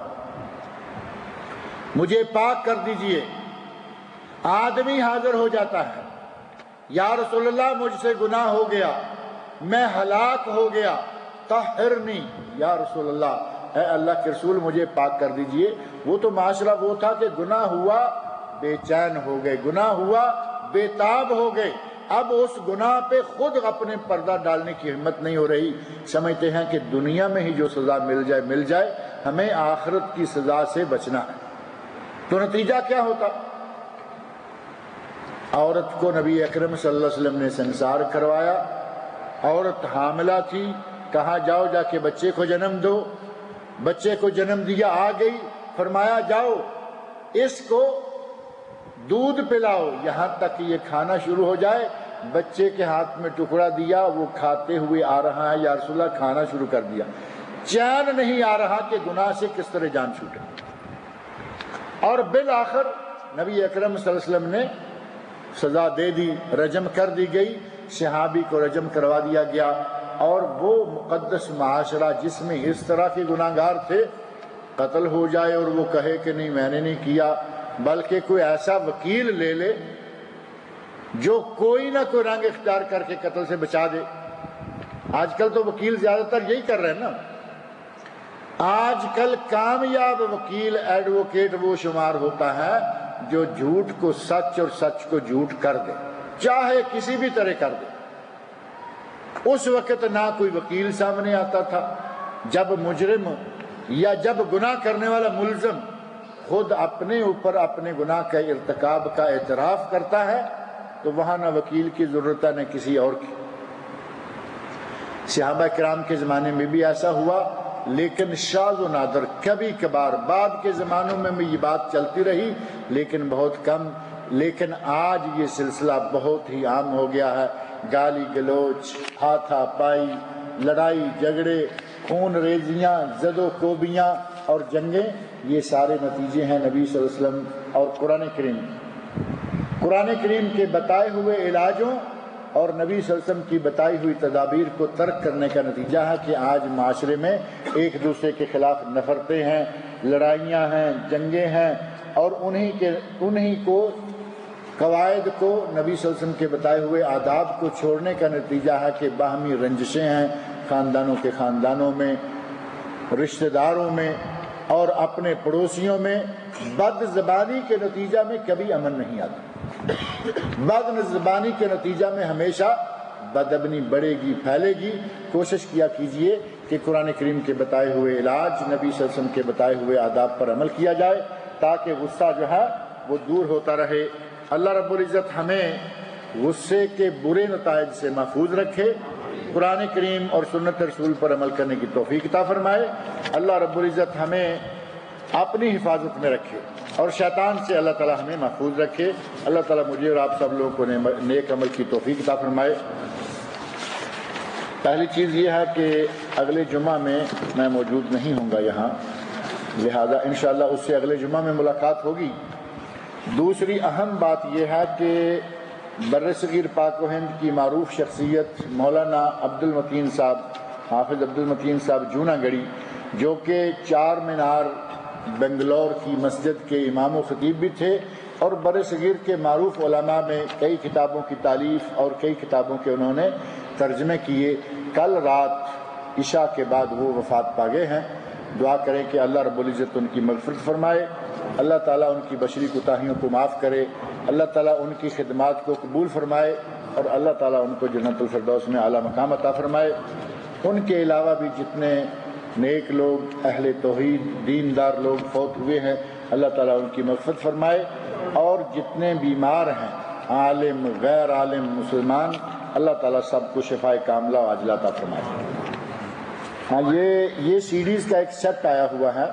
مجھے پاک کر دیجئے۔ آدمی حاضر ہو جاتا ہے، یا رسول اللہ مجھ سے گناہ ہو گیا، میں ہلاک ہو گیا، طہرنی، یا رسول اللہ اے اللہ کے رسول مجھے پاک کر دیجئے۔ وہ تو معاشرہ وہ تھا کہ گناہ ہوا بے چین ہو گئے، گناہ ہوا بے تاب ہو گئے، اب اس گناہ پہ خود اپنے پردہ ڈالنے کی ہمت نہیں ہو رہی، سمجھتے ہیں کہ دنیا میں ہی جو سزا مل جائے، ہمیں آخرت کی سزا سے بچنا ہے۔ تو نتیجہ کیا ہوتا؟ عورت کو نبی اکرم صلی اللہ علیہ وسلم نے سنسار کروایا، عورت حاملہ تھی، کہا جاؤ جا کے بچے کو جنم دو، بچے کو جنم دیا، آ گئی، فرمایا جاؤ اس کو دودھ پلاؤ یہاں تک کہ یہ کھانا شروع ہو جائے۔ بچے کے ہاتھ میں ٹکڑا دیا، وہ کھاتے ہوئے آ رہا ہے، یا رسول اللہ کھانا شروع کر دیا، چین نہیں آ رہا کہ گناہ سے کس طرح جان چھوٹے۔ اور بالآخر نبی اکرم صلی اللہ علیہ وسلم نے سزا دے دی، رجم کر دی گئی، صحابی کو رجم کروا دیا گیا۔ اور وہ مقدس معاشرہ جس میں اس طرح کے گناہگار تھے، قتل ہو جائے اور وہ کہے کہ نہیں میں نے نہیں کیا، بلکہ کوئی ایسا وکیل لے لے جو کوئی نہ کوئی رنگ اختیار کر کے قتل سے بچا دے۔ آج کل تو وکیل زیادہ تر یہی کر رہے ہیں نا، آج کل کامیاب وکیل ایڈوکیٹ وہ شمار ہوتا ہے جو جھوٹ کو سچ اور سچ کو جھوٹ کر دے، چاہے کسی بھی طرح کر دے۔ اس وقت نہ کوئی وکیل سامنے آتا تھا، جب مجرم یا جب گناہ کرنے والا ملزم خود اپنے اوپر اپنے گناہ کے ارتکاب کا اعتراف کرتا ہے تو وہاں نہ وکیل کی ضرورت ہے نہ کسی اور کی۔ صحابہ کرام کے زمانے میں بھی ایسا ہوا، لیکن شاذ و نادر، کبھی کبھار، بعد کے زمانوں میں بھی یہ بات چلتی رہی لیکن بہت کم۔ لیکن آج یہ سلسلہ بہت ہی عام ہو گیا ہے، گالی گلوچ، ہاتھا پائی، لڑائی جھگڑے، خون ریزیاں، زد و کوبیاں اور جنگیں، یہ سارے نتیجے ہیں نبی صلی اللہ علیہ وسلم اور قرآن کریم کے بتائے ہوئے علاجوں اور نبی صلی اللہ علیہ وسلم کی بتائی ہوئی تدابیر کو ترک کرنے کا نتیجہ ہے کہ آج معاشرے میں ایک دوسرے کے خلاف نفرتیں ہیں، لڑائیاں ہیں، جنگیں ہیں، اور انہی کو قواعد کو، نبی صلی اللہ علیہ وسلم کے بتائے ہوئے آداب کو چھوڑنے کا نتیجہ ہے کہ باہمی رنجشیں ہیں، خاندانوں کے خاندانوں میں، رشتہ داروں میں اور اپنے پڑوسیوں میں۔ بد زبانی کے نتیجہ میں کبھی امن نہیں آتا، بد زبانی کے نتیجہ میں ہمیشہ بدامنی بڑھے گی، پھیلے گی۔ کوشش کیا کیجئے کہ قرآن کریم کے بتائے ہوئے علاج، نبی صلی اللہ علیہ وسلم کے بتائے ہوئے آداب پر عمل کیا جائے تاکہ غصہ جو ہے وہ دور ہوتا رہے۔ اللہ رب العزت ہمیں غصے کے برے نتائج سے محفوظ رکھے، قرآن کریم اور سنت رسول پر عمل کرنے کی توفیق عطا فرمائے۔ اللہ رب العزت ہمیں اپنی حفاظت میں رکھے اور شیطان سے اللہ تعالی ہمیں محفوظ رکھے۔ اللہ تعالی مجھے اور آپ سب لوگوں کو نیک عمل کی توفیق عطا فرمائے۔ پہلی چیز یہ ہے کہ اگلے جمعہ میں موجود نہیں ہوں گا یہاں، لہذا انشاءاللہ اس سے اگلے جمعہ میں ملاقات ہوگی۔ دوسری اہم بات یہ ہے کہ بر صغیر پاک و ہند کی معروف شخصیت مولانا عبد المتین صاحب، حافظ عبد المتین صاحب جونا گڑھی، جو کہ چار مینار بنگلور کی مسجد کے امام و خطیب بھی تھے اور بر صغیر کے معروف علماء میں کئی کتابوں کی تالیف اور کئی کتابوں کے انہوں نے ترجمے کیے۔ کل رات عشاء کے بعد وہ وفات پا گئے ہیں۔ دعا کریں کہ اللہ رب العزت ان کی مغفرت فرمائے، اللہ تعالیٰ ان کی بشری کوتاہیوں کو معاف کرے، اللہ تعالیٰ ان کی خدمات کو قبول فرمائے اور اللہ تعالیٰ ان کو جنت الفردوس میں اعلیٰ مقام عطا فرمائے۔ ان کے علاوہ بھی جتنے نیک لوگ، اہل توحید، دیندار لوگ فوت ہوئے ہیں، اللہ تعالیٰ ان کی مغفرت فرمائے، اور جتنے بیمار ہیں، عالم غیر عالم مسلمان، اللہ تعالیٰ سب کو شفائے کاملہ و عاجلہ عطا فرمائے۔ ہاں یہ سیریز کا ایک سیٹ آیا ہوا ہے،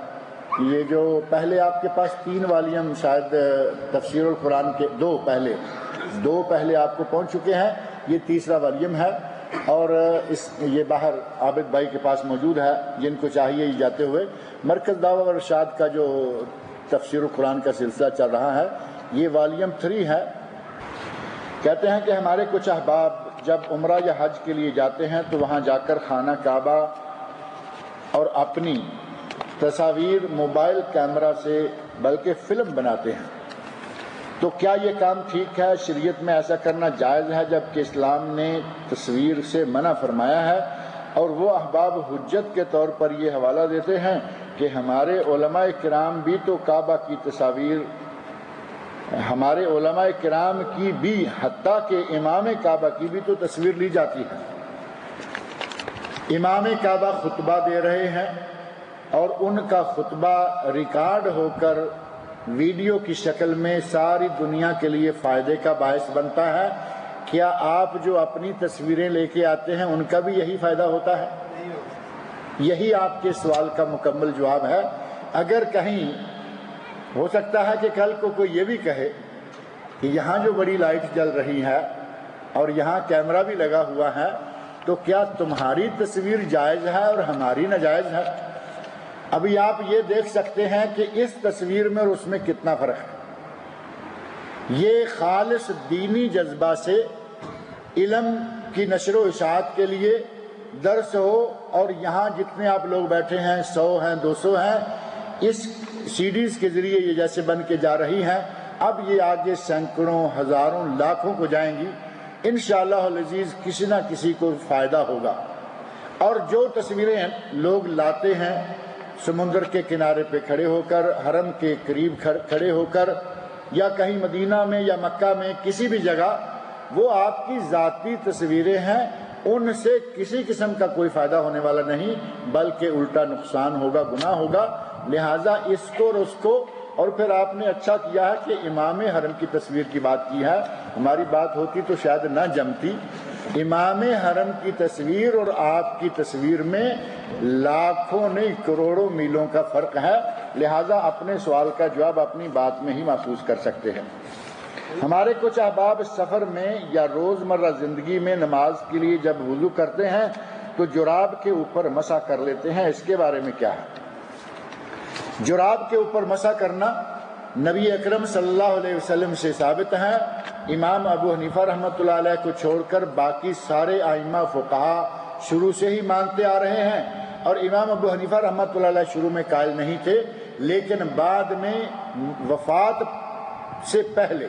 یہ جو پہلے آپ کے پاس 3 والیوم شاید تفسیر القرآن کے دو پہلے آپ کو پہنچ چکے ہیں، یہ تیسرا والیوم ہے، اور یہ باہر عابد بھائی کے پاس موجود ہے، جن کو چاہیے جاتے ہوئے مرکز دعوت و ارشاد کا جو تفسیر القرآن کا سلسلہ چل رہا ہے، یہ والیوم 3 ہے۔ کہتے ہیں کہ ہمارے کچھ احباب جب عمرہ یا حج کے لیے جاتے ہیں تو وہاں جا کر خانہ کعبہ اور اپنی تصاویر موبائل کیمرہ سے بلکہ فلم بناتے ہیں، تو کیا یہ کام ٹھیک ہے؟ شریعت میں ایسا کرنا جائز ہے جبکہ اسلام نے تصویر سے منع فرمایا ہے؟ اور وہ احباب حجت کے طور پر یہ حوالہ دیتے ہیں کہ ہمارے علماء کرام بھی تو کعبہ کی تصاویر، ہمارے علماء کرام کی بھی، حتیٰ کہ امام کعبہ کی بھی تو تصویر لی جاتی ہے۔ امام کعبہ خطبہ دے رہے ہیں اور ان کا خطبہ ریکارڈ ہو کر ویڈیو کی شکل میں ساری دنیا کے لیے فائدے کا باعث بنتا ہے، کیا آپ جو اپنی تصویریں لے کے آتے ہیں ان کا بھی یہی فائدہ ہوتا ہے؟ یہی آپ کے سوال کا مکمل جواب ہے۔ اگر کہیں ہو سکتا ہے کہ کل کو کوئی یہ بھی کہے کہ یہاں جو بڑی لائٹ جل رہی ہے اور یہاں کیمرہ بھی لگا ہوا ہے، تو کیا تمہاری تصویر جائز ہے اور ہماری ناجائز ہے؟ ابھی آپ یہ دیکھ سکتے ہیں کہ اس تصویر میں اور اس میں کتنا فرق ہے۔ یہ خالص دینی جذبہ سے علم کی نشر و اشاعت کے لیے درس ہو، اور یہاں جتنے آپ لوگ بیٹھے ہیں 100 ہیں 200 ہیں، اس سیڈیز کے ذریعے یہ جیسے بن کے جا رہی ہیں، اب یہ آگے سینکڑوں ہزاروں لاکھوں کو جائیں گی، انشاءاللہ العزیز کسی نہ کسی کو فائدہ ہوگا۔ اور جو تصویریں لوگ لاتے ہیں سمندر کے کنارے پہ کھڑے ہو کر، حرم کے قریب کھڑے ہو کر، یا کہیں مدینہ میں یا مکہ میں کسی بھی جگہ، وہ آپ کی ذاتی تصویریں ہیں، ان سے کسی قسم کا کوئی فائدہ ہونے والا نہیں، بلکہ الٹا نقصان ہوگا، گناہ ہوگا۔ لہٰذا اس کو اور اس کو، اور پھر آپ نے اچھا کیا ہے کہ امام حرم کی تصویر کی بات کی ہے، ہماری بات ہوتی تو شاید نہ جمتی۔ امام حرم کی تصویر اور آپ کی تصویر میں لاکھوں نہیں کروڑوں میلوں کا فرق ہے، لہٰذا اپنے سوال کا جواب اپنی بات میں ہی محفوظ کر سکتے ہیں۔ ہمارے کچھ احباب سفر میں یا روزمرہ زندگی میں نماز کے لیے جب وضو کرتے ہیں تو جراب کے اوپر مسح کر لیتے ہیں، اس کے بارے میں کیا ہے؟ جراب کے اوپر مسح کرنا نبی اکرم صلی اللہ علیہ وسلم سے ثابت ہے۔ امام ابو حنیفہ رحمۃ اللہ علیہ کو چھوڑ کر باقی سارے ائمہ فقہا شروع سے ہی مانتے آ رہے ہیں، اور امام ابو حنیفہ رحمۃ اللہ علیہ شروع میں قائل نہیں تھے، لیکن بعد میں وفات سے پہلے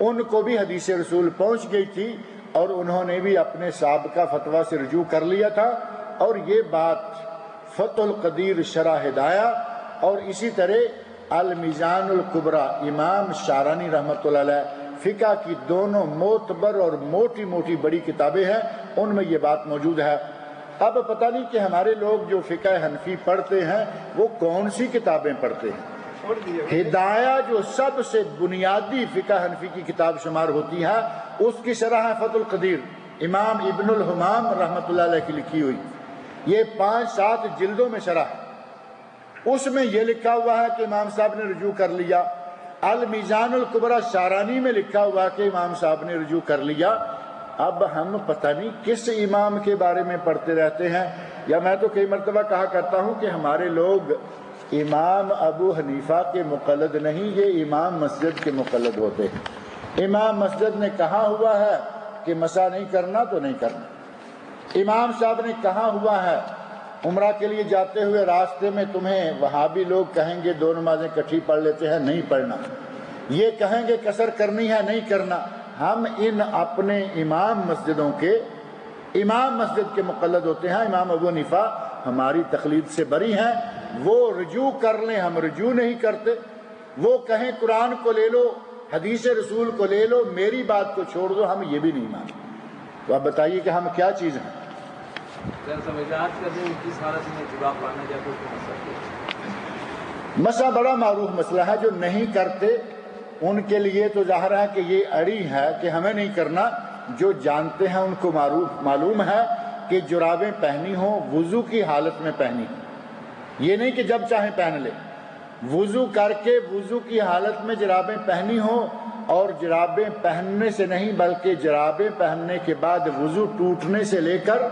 ان کو بھی حدیث رسول پہنچ گئی تھی اور انہوں نے بھی اپنے سابقہ فتویٰ سے رجوع کر لیا تھا، اور یہ بات فتح القدیر شرح ہدایہ اور اسی طرح المیزان الکبریٰ امام شارانی رحمۃ اللہ علیہ فقہ کی دونوں معتبر اور موٹی موٹی بڑی کتابیں ہیں، ان میں یہ بات موجود ہے۔ اب پتہ نہیں کہ ہمارے لوگ جو فقہ حنفی پڑھتے ہیں وہ کون سی کتابیں پڑھتے ہیں۔ ہدایہ جو سب سے بنیادی فقہ حنفی کی کتاب شمار ہوتی ہے، اس کی شرح ہے فتح القدیر، امام ابن الحمام رحمۃ اللہ علیہ کی لکھی ہوئی، یہ 5-7 جلدوں میں شرح ہے۔ اس میں یہ لکھا ہوا ہے کہ امام صاحب نے رجوع کر لیا۔ المیزان الکبریٰ شارانی میں لکھا ہوا ہے کہ امام صاحب نے رجوع کر لیا۔ اب ہم پتہ نہیں کس امام کے بارے میں پڑھتے رہتے ہیں، یا میں تو کئی مرتبہ کہا کرتا ہوں کہ ہمارے لوگ امام ابو حنیفہ کے مقلد نہیں، یہ امام مسجد کے مقلد ہوتے ہیں۔ امام مسجد نے کہا ہوا ہے کہ مسح نہیں کرنا تو نہیں کرنا، امام صاحب نے کہا ہوا ہے عمرہ کے لیے جاتے ہوئے راستے میں تمہیں وہابی لوگ کہیں گے 2 نمازیں کٹھی پڑھ لیتے ہیں، نہیں پڑھنا، یہ کہیں گے قصر کرنی ہے، نہیں کرنا۔ ہم ان اپنے امام مسجدوں کے امام مسجد کے مقلد ہوتے ہیں۔ امام ابو حنیفہ ہماری تقلید سے بری ہیں، وہ رجوع کر لیں، ہم رجوع نہیں کرتے، وہ کہیں قرآن کو لے لو، حدیث رسول کو لے لو، میری بات کو چھوڑ دو، ہم یہ بھی نہیں مانتے۔ تو اب بتائیے کہ ہم کیا چیز ہیں؟ مسح بڑا معروف مسئلہ ہے، جو نہیں کرتے ان کے لیے تو ظاہر ہے کہ یہ اڑی ہے کہ ہمیں نہیں کرنا، جو جانتے ہیں ان کو معلوم ہے کہ جرابیں پہنی ہوں وضو کی حالت میں پہنی ہوں، یہ نہیں کہ جب چاہیں پہن لے، وضو کر کے وضو کی حالت میں جرابیں پہنی ہوں، اور جرابیں پہننے سے نہیں بلکہ جرابیں پہننے کے بعد وضو ٹوٹنے سے لے کر،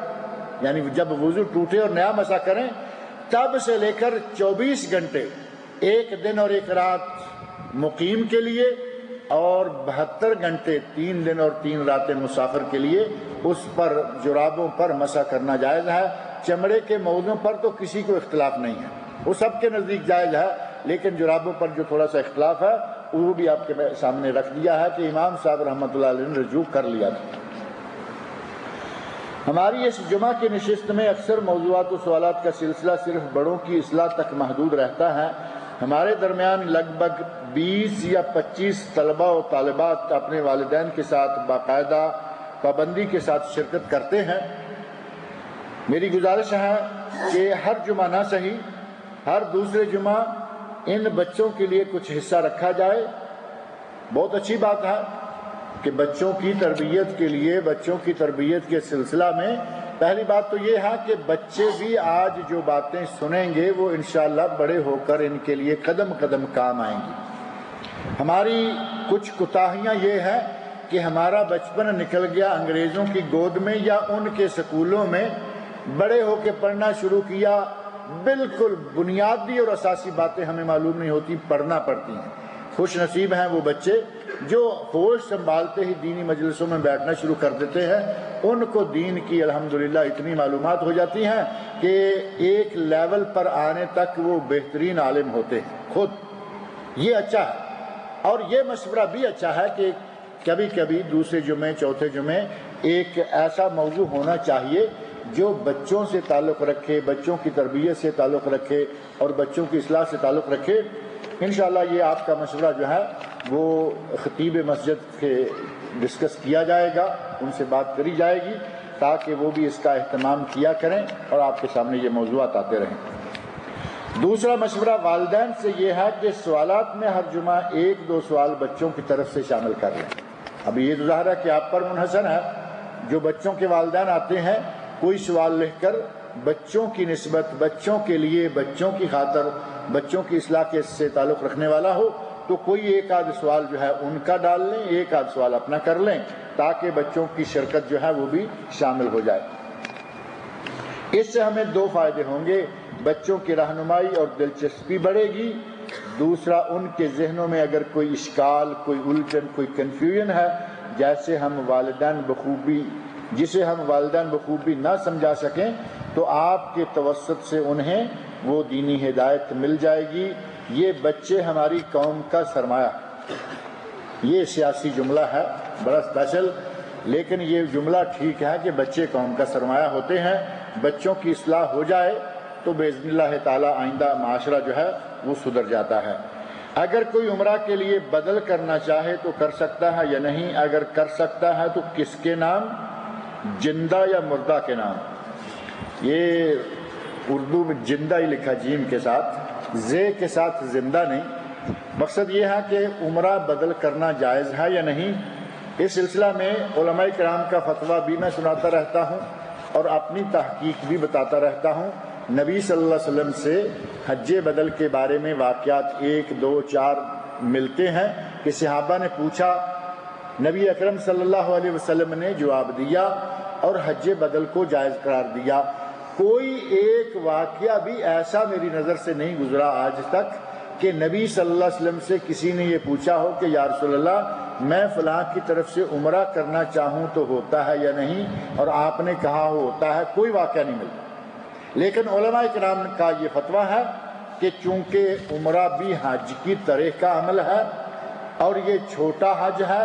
یعنی جب وضو ٹوٹے اور نیا مسح کریں تب سے لے کر 24 گھنٹے، ایک دن اور ایک رات مقیم کے لیے اور 72 گھنٹے 3 دن اور 3 راتیں مسافر کے لیے اس پر جرابوں پر مسح کرنا جائز ہے۔ چمڑے کے موضوع پر تو کسی کو اختلاف نہیں ہے، وہ سب کے نزدیک جائز ہے، لیکن جرابوں پر جو تھوڑا سا اختلاف ہے وہ بھی آپ کے سامنے رکھ دیا ہے کہ امام صاحب رحمۃ اللہ علیہ نے رجوع کر لیا تھا۔ ہماری اس جمعہ کی نشست میں اکثر موضوعات و سوالات کا سلسلہ صرف بڑوں کی اصلاح تک محدود رہتا ہے۔ ہمارے درمیان لگ بھگ 20 یا 25 طلبہ و طالبات اپنے والدین کے ساتھ باقاعدہ پابندی کے ساتھ شرکت کرتے ہیں۔ میری گزارش ہے کہ ہر جمعہ نہ صحیح ہر دوسرے جمعہ ان بچوں کے لیے کچھ حصہ رکھا جائے۔ بہت اچھی بات ہے کہ بچوں کی تربیت کے لیے، بچوں کی تربیت کے سلسلہ میں پہلی بات تو یہ ہے کہ بچے بھی آج جو باتیں سنیں گے وہ انشاءاللہ بڑے ہو کر ان کے لیے قدم قدم کام آئیں گی۔ ہماری کچھ کوتاہیاں یہ ہے کہ ہمارا بچپن نکل گیا انگریزوں کی گود میں یا ان کے سکولوں میں، بڑے ہو کے پڑھنا شروع کیا، بالکل بنیادی اور اساسی باتیں ہمیں معلوم نہیں ہوتی، پڑھنا پڑتی ہیں۔ خوش نصیب ہیں وہ بچے جو ہوش سنبھالتے ہی دینی مجلسوں میں بیٹھنا شروع کر دیتے ہیں، ان کو دین کی الحمدللہ اتنی معلومات ہو جاتی ہیں کہ ایک لیول پر آنے تک وہ بہترین عالم ہوتے ہیں خود۔ یہ اچھا ہے، اور یہ مشورہ بھی اچھا ہے کہ کبھی کبھی دوسرے جمعے چوتھے جمعے ایک ایسا موضوع ہونا چاہیے جو بچوں سے تعلق رکھے، بچوں کی تربیت سے تعلق رکھے اور بچوں کی اصلاح سے تعلق رکھے۔ انشاءاللہ یہ آپ کا مشورہ جو ہے وہ خطیب مسجد کے ڈسکس کیا جائے گا، ان سے بات کری جائے گی تاکہ وہ بھی اس کا اہتمام کیا کریں اور آپ کے سامنے یہ موضوعات آتے رہیں۔ دوسرا مشورہ والدین سے یہ ہے کہ سوالات میں ہر جمعہ 1-2 سوال بچوں کی طرف سے شامل کر لیں۔ ابھی یہ تو ظاہر ہے کہ آپ پر منحصر ہے، جو بچوں کے والدین آتے ہیں کوئی سوال لکھ کر بچوں کی نسبت، بچوں کے لیے، بچوں کی خاطر، بچوں کی اصلاح کے سے تعلق رکھنے والا ہو تو کوئی ایک آدھ سوال جو ہے ان کا ڈال لیں، ایک آدھ سوال اپنا کر لیں تاکہ بچوں کی شرکت جو ہے وہ بھی شامل ہو جائے۔ اس سے ہمیں 2 فائدے ہوں گے، بچوں کی رہنمائی اور دلچسپی بڑھے گی، دوسرا ان کے ذہنوں میں اگر کوئی اشکال، کوئی الجھن، کوئی کنفیوژن ہے جسے ہم والدین بخوبی نہ سمجھا سکیں تو آپ کے توسط سے انہیں وہ دینی ہدایت مل جائے گی۔ یہ بچے ہماری قوم کا سرمایہ، یہ سیاسی جملہ ہے بڑا اسپیشل، لیکن یہ جملہ ٹھیک ہے کہ بچے قوم کا سرمایہ ہوتے ہیں۔ بچوں کی اصلاح ہو جائے تو باذن اللہ تعالی آئندہ معاشرہ جو ہے وہ سدھر جاتا ہے۔ اگر کوئی عمرہ کے لیے بدل کرنا چاہے تو کر سکتا ہے یا نہیں؟ اگر کر سکتا ہے تو کس کے نام، جندہ یا مردہ کے نام؟ یہ اردو میں جندہ ہی لکھا جیم کے ساتھ، زے کے ساتھ زندہ نہیں۔ مقصد یہ ہے کہ عمرہ بدل کرنا جائز ہے یا نہیں۔ اس سلسلہ میں علماء کرام کا فتویٰ بھی میں سناتا رہتا ہوں اور اپنی تحقیق بھی بتاتا رہتا ہوں۔ نبی صلی اللہ علیہ وسلم سے حج بدل کے بارے میں واقعات 1 2 4 ملتے ہیں کہ صحابہ نے پوچھا، نبی اکرم صلی اللہ علیہ وسلم نے جواب دیا اور حج بدل کو جائز قرار دیا۔ کوئی ایک واقعہ بھی ایسا میری نظر سے نہیں گزرا آج تک کہ نبی صلی اللہ علیہ وسلم سے کسی نے یہ پوچھا ہو کہ یا رسول اللہ میں فلاں کی طرف سے عمرہ کرنا چاہوں تو ہوتا ہے یا نہیں، اور آپ نے کہا ہوتا ہے۔ کوئی واقعہ نہیں ملتا، لیکن علماء کرام کا یہ فتویٰ ہے کہ چونکہ عمرہ بھی حج کی طرح کا عمل ہے اور یہ چھوٹا حج ہے،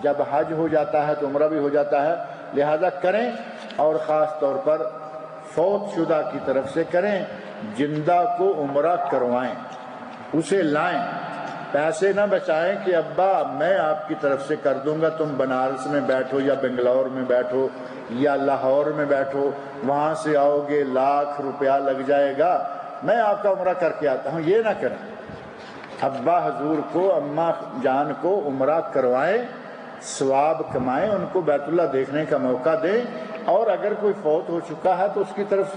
جب حج ہو جاتا ہے تو عمرہ بھی ہو جاتا ہے، لہذا کریں، اور خاص طور پر فوت شدہ کی طرف سے کریں۔ زندہ کو عمرہ کروائیں، اسے لائیں، پیسے نہ بچائیں کہ ابا میں آپ کی طرف سے کر دوں گا، تم بنارس میں بیٹھو یا بنگلور میں بیٹھو یا لاہور میں بیٹھو، وہاں سے آؤ گے لاکھ روپیہ لگ جائے گا، میں آپ کا عمرہ کر کے آتا ہوں۔ یہ نہ کریں، ابا حضور کو، اماں جان کو عمرہ کروائیں ثواب کمائیں، ان کو بیت اللہ دیکھنے کا موقع دیں، اور اگر کوئی فوت ہو چکا ہے تو اس کی طرف،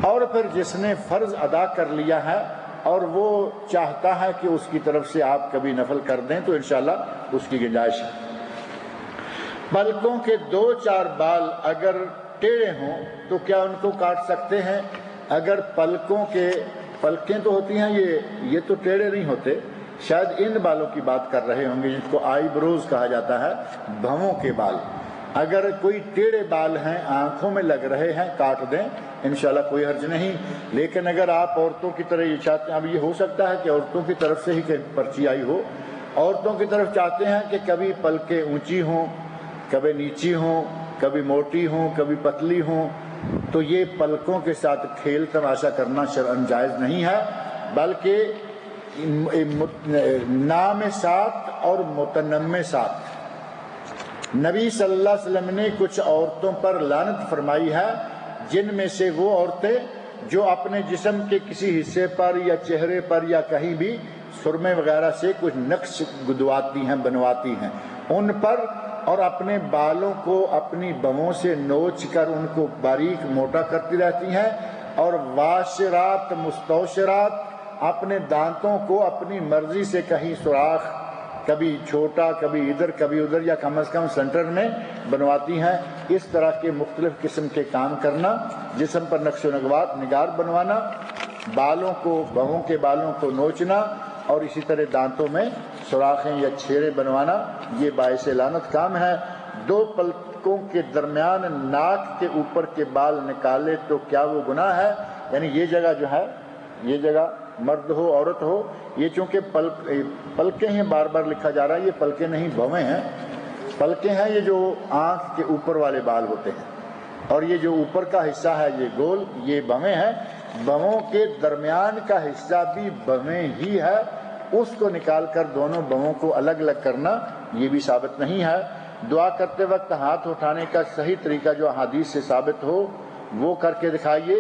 اور پھر جس نے فرض ادا کر لیا ہے اور وہ چاہتا ہے کہ اس کی طرف سے آپ کبھی نفل کر دیں تو انشاءاللہ اس کی گنجائش ہے۔ پلکوں کے 2-4 بال اگر ٹیڑھے ہوں تو کیا ان کو کاٹ سکتے ہیں؟ اگر پلکیں تو ہوتی ہیں یہ تو ٹیڑھے نہیں ہوتے، شاید ان بالوں کی بات کر رہے ہوں گے جس کو آئی بروز کہا جاتا ہے، بھووں کے بال۔ اگر کوئی ٹیڑھے بال ہیں آنکھوں میں لگ رہے ہیں کاٹ دیں، انشاءاللہ کوئی حرج نہیں۔ لیکن اگر آپ عورتوں کی طرح یہ چاہتے ہیں، اب یہ ہو سکتا ہے کہ عورتوں کی طرف سے ہی پرچی آئی ہو، عورتوں کی طرف چاہتے ہیں کہ کبھی پلکیں اونچی ہوں، کبھی نیچی ہوں، کبھی موٹی ہوں، کبھی پتلی ہوں، تو یہ پلکوں کے ساتھ کھیل تماشا کرنا شرعاً جائز نہیں ہے، بلکہ نام سات اور متنم سات۔ نبی صلی اللہ علیہ وسلم نے کچھ عورتوں پر لعنت فرمائی ہے، جن میں سے وہ عورتیں جو اپنے جسم کے کسی حصے پر یا چہرے پر یا کہیں بھی سرمے وغیرہ سے کچھ نقش گدواتی ہیں، بنواتی ہیں، ان پر، اور اپنے بالوں کو اپنی بووں سے نوچ کر ان کو باریک موٹا کرتی رہتی ہیں، اور واشرات مستوشرات اپنے دانتوں کو اپنی مرضی سے کہیں سوراخ، کبھی چھوٹا کبھی ادھر کبھی ادھر، یا کم از کم سینٹر میں بنواتی ہیں۔ اس طرح کے مختلف قسم کے کام کرنا، جسم پر نقش و نگار بنوانا، بالوں کو، بہوں کے بالوں کو نوچنا، اور اسی طرح دانتوں میں سوراخیں یا چھیرے بنوانا، یہ باعث لعنت کام ہے۔ 2 پلکوں کے درمیان ناک کے اوپر کے بال نکالے تو کیا وہ گناہ ہے؟ یعنی یہ جگہ جو ہے، یہ جگہ مرد ہو عورت ہو، یہ چونکہ پلکیں ہیں، بار بار لکھا جا رہا ہے، یہ پلکیں نہیں بویں ہیں، پلکیں ہیں یہ جو آنکھ کے اوپر والے بال ہوتے ہیں، اور یہ جو اوپر کا حصہ ہے یہ گول، یہ بویں ہیں۔ بووں کے درمیان کا حصہ بھی بویں ہی ہے، اس کو نکال کر دونوں بووں کو الگ الگ کرنا یہ بھی ثابت نہیں ہے۔ دعا کرتے وقت ہاتھ اٹھانے کا صحیح طریقہ جو حدیث سے ثابت ہو وہ کر کے دکھائیے۔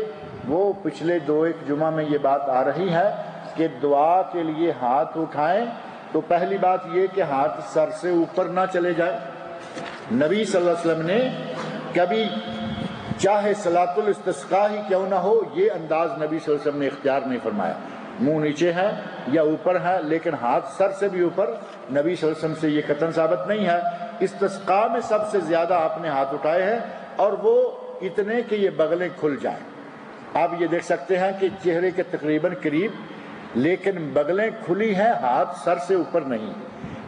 وہ پچھلے 2-1 جمعہ میں یہ بات آ رہی ہے کہ دعا کے لیے ہاتھ اٹھائیں تو پہلی بات یہ کہ ہاتھ سر سے اوپر نہ چلے جائے۔ نبی صلی اللہ علیہ وسلم نے کبھی چاہے صلاۃ الاستسقاء ہی کیوں نہ ہو، یہ انداز نبی صلی اللہ علیہ وسلم نے اختیار نہیں فرمایا۔ منہ نیچے ہے یا اوپر ہے، لیکن ہاتھ سر سے بھی اوپر نبی صلی اللہ علیہ وسلم سے یہ قطعاً ثابت نہیں ہے۔ استسقاء میں سب سے زیادہ آپ نے ہاتھ اٹھائے ہیں، اور وہ اتنے کہ یہ بغلیں کھل جائیں۔ آپ یہ دیکھ سکتے ہیں کہ چہرے کے تقریباً قریب، لیکن بغلیں کھلی ہیں، ہاتھ سر سے اوپر نہیں۔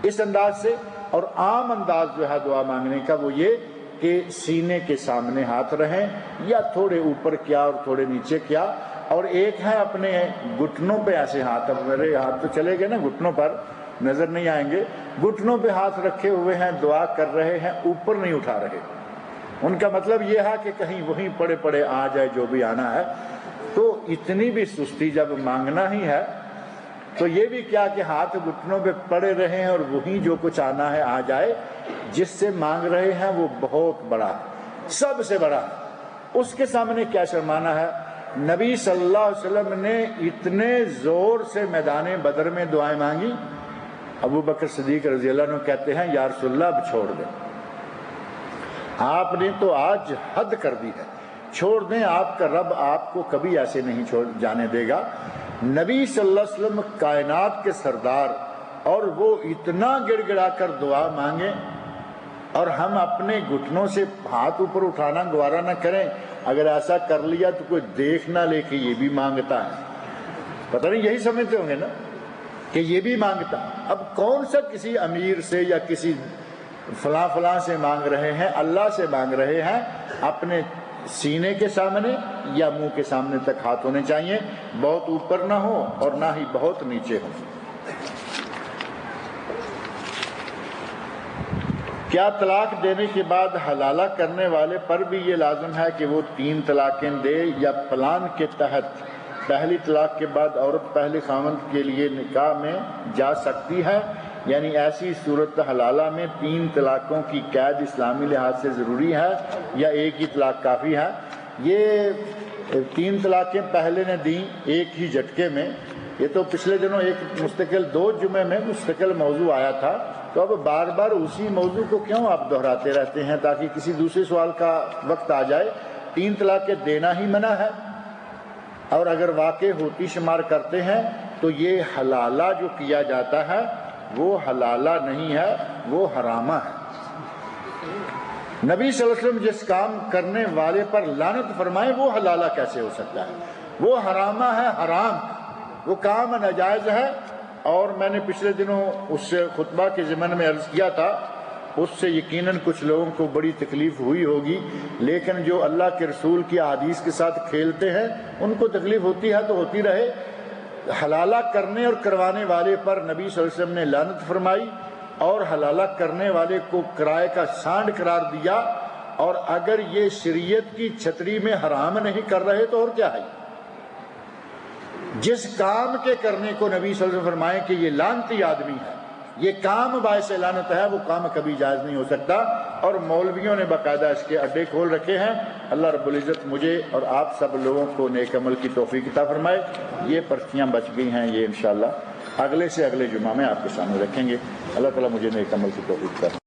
اس انداز سے، اور عام انداز جو ہے دعا مانگنے کا وہ یہ کہ سینے کے سامنے ہاتھ رہیں، یا تھوڑے اوپر کیا اور تھوڑے نیچے کیا، اور ایک ہے اپنے گھٹنوں پہ ایسے ہاتھ، اب میرے ہاتھ تو چلے گئے نا، گھٹنوں پر نظر نہیں آئیں گے، گھٹنوں پہ ہاتھ رکھے ہوئے ہیں، دعا کر رہے ہیں، اوپر نہیں اٹھا رہے۔ ان کا مطلب یہ ہے کہ کہیں وہیں پڑے پڑے آ جائے جو بھی آنا ہے۔ تو اتنی بھی سستی جب مانگنا ہی ہے تو یہ بھی کیا کہ ہاتھ گھٹنوں پہ پڑے رہے ہیں اور وہیں جو کچھ آنا ہے آ جائے۔ جس سے مانگ رہے ہیں وہ بہت بڑا، سب سے بڑا، اس کے سامنے کیا شرمانا ہے؟ نبی صلی اللہ علیہ وسلم نے اتنے زور سے میدان بدر میں دعائیں مانگی، ابو بکر صدیق رضی اللہ عنہ کہتے ہیں یا رسول اللہ اب چھوڑ دیں، آپ نے تو آج حد کر دی ہے، چھوڑ دیں، آپ کا رب آپ کو کبھی ایسے نہیں چھوڑ جانے دے گا۔ نبی صلی اللہ علیہ وسلم کائنات کے سردار، اور وہ اتنا گڑ گڑا کر دعا مانگیں اور ہم اپنے گھٹنوں سے ہاتھ اوپر اٹھانا گوارا نہ کریں۔ اگر ایسا کر لیا تو کوئی دیکھ نہ لے کہ یہ بھی مانگتا ہے، پتہ نہیں یہی سمجھتے ہوں گے نا کہ یہ بھی مانگتا۔ اب کون سا کسی امیر سے یا کسی فلاں فلاں سے مانگ رہے ہیں؟ اللہ سے مانگ رہے ہیں۔ اپنے سینے کے سامنے یا منہ کے سامنے تک ہاتھ ہونے چاہیے، بہت اوپر نہ ہو اور نہ ہی بہت نیچے ہو۔ کیا طلاق دینے کے بعد حلالہ کرنے والے پر بھی یہ لازم ہے کہ وہ 3 طلاقیں دے، یا پلان کے تحت پہلی طلاق کے بعد عورت پہلے خاوند کے لیے نکاح میں جا سکتی ہے؟ یعنی ایسی صورت حلالہ میں 3 طلاقوں کی قید اسلامی لحاظ سے ضروری ہے یا ایک ہی طلاق کافی ہے؟ یہ 3 طلاقیں پہلے نے دیں ایک ہی جھٹکے میں، یہ تو پچھلے دنوں ایک مستقل 2 جمعے میں مستقل موضوع آیا تھا، تو اب بار بار اسی موضوع کو کیوں آپ دہراتے رہتے ہیں تاکہ کسی دوسرے سوال کا وقت آ جائے؟ 3 طلاقیں دینا ہی منع ہے، اور اگر واقع ہوتی شمار کرتے ہیں تو یہ حلالہ جو کیا جاتا ہے وہ حلالہ نہیں ہے، وہ حرامہ ہے۔ نبی صلی اللہ علیہ وسلم جس کام کرنے والے پر لعنت فرمائے وہ حلالہ کیسے ہو سکتا ہے؟ وہ حرامہ ہے، حرام، وہ کام ناجائز ہے۔ اور میں نے پچھلے دنوں اس خطبہ کے ضمن میں عرض کیا تھا، اس سے یقیناً کچھ لوگوں کو بڑی تکلیف ہوئی ہوگی، لیکن جو اللہ کے رسول کی احادیث کے ساتھ کھیلتے ہیں ان کو تکلیف ہوتی ہے تو ہوتی رہے۔ حلالہ کرنے اور کروانے والے پر نبی صلی اللہ علیہ وسلم نے لعنت فرمائی، اور حلالہ کرنے والے کو کرائے کا سانڈ قرار دیا، اور اگر یہ شریعت کی چھتری میں حرام نہیں کر رہے تو اور کیا ہے؟ جس کام کے کرنے کو نبی صلی اللہ علیہ وسلم فرمائے کہ یہ لعنتی آدمی ہے، یہ کام باعث لعنت ہے، وہ کام کبھی جائز نہیں ہو سکتا۔ اور مولویوں نے باقاعدہ اس کے اڈے کھول رکھے ہیں۔ اللہ رب العزت مجھے اور آپ سب لوگوں کو نیک عمل کی توفیق عطا فرمائے۔ یہ پرچیاں بچ گئی ہیں، یہ انشاءاللہ اگلے سے اگلے جمعہ میں آپ کے سامنے رکھیں گے۔ اللہ تعالیٰ مجھے نیک عمل کی توفیق عطا فرمائے۔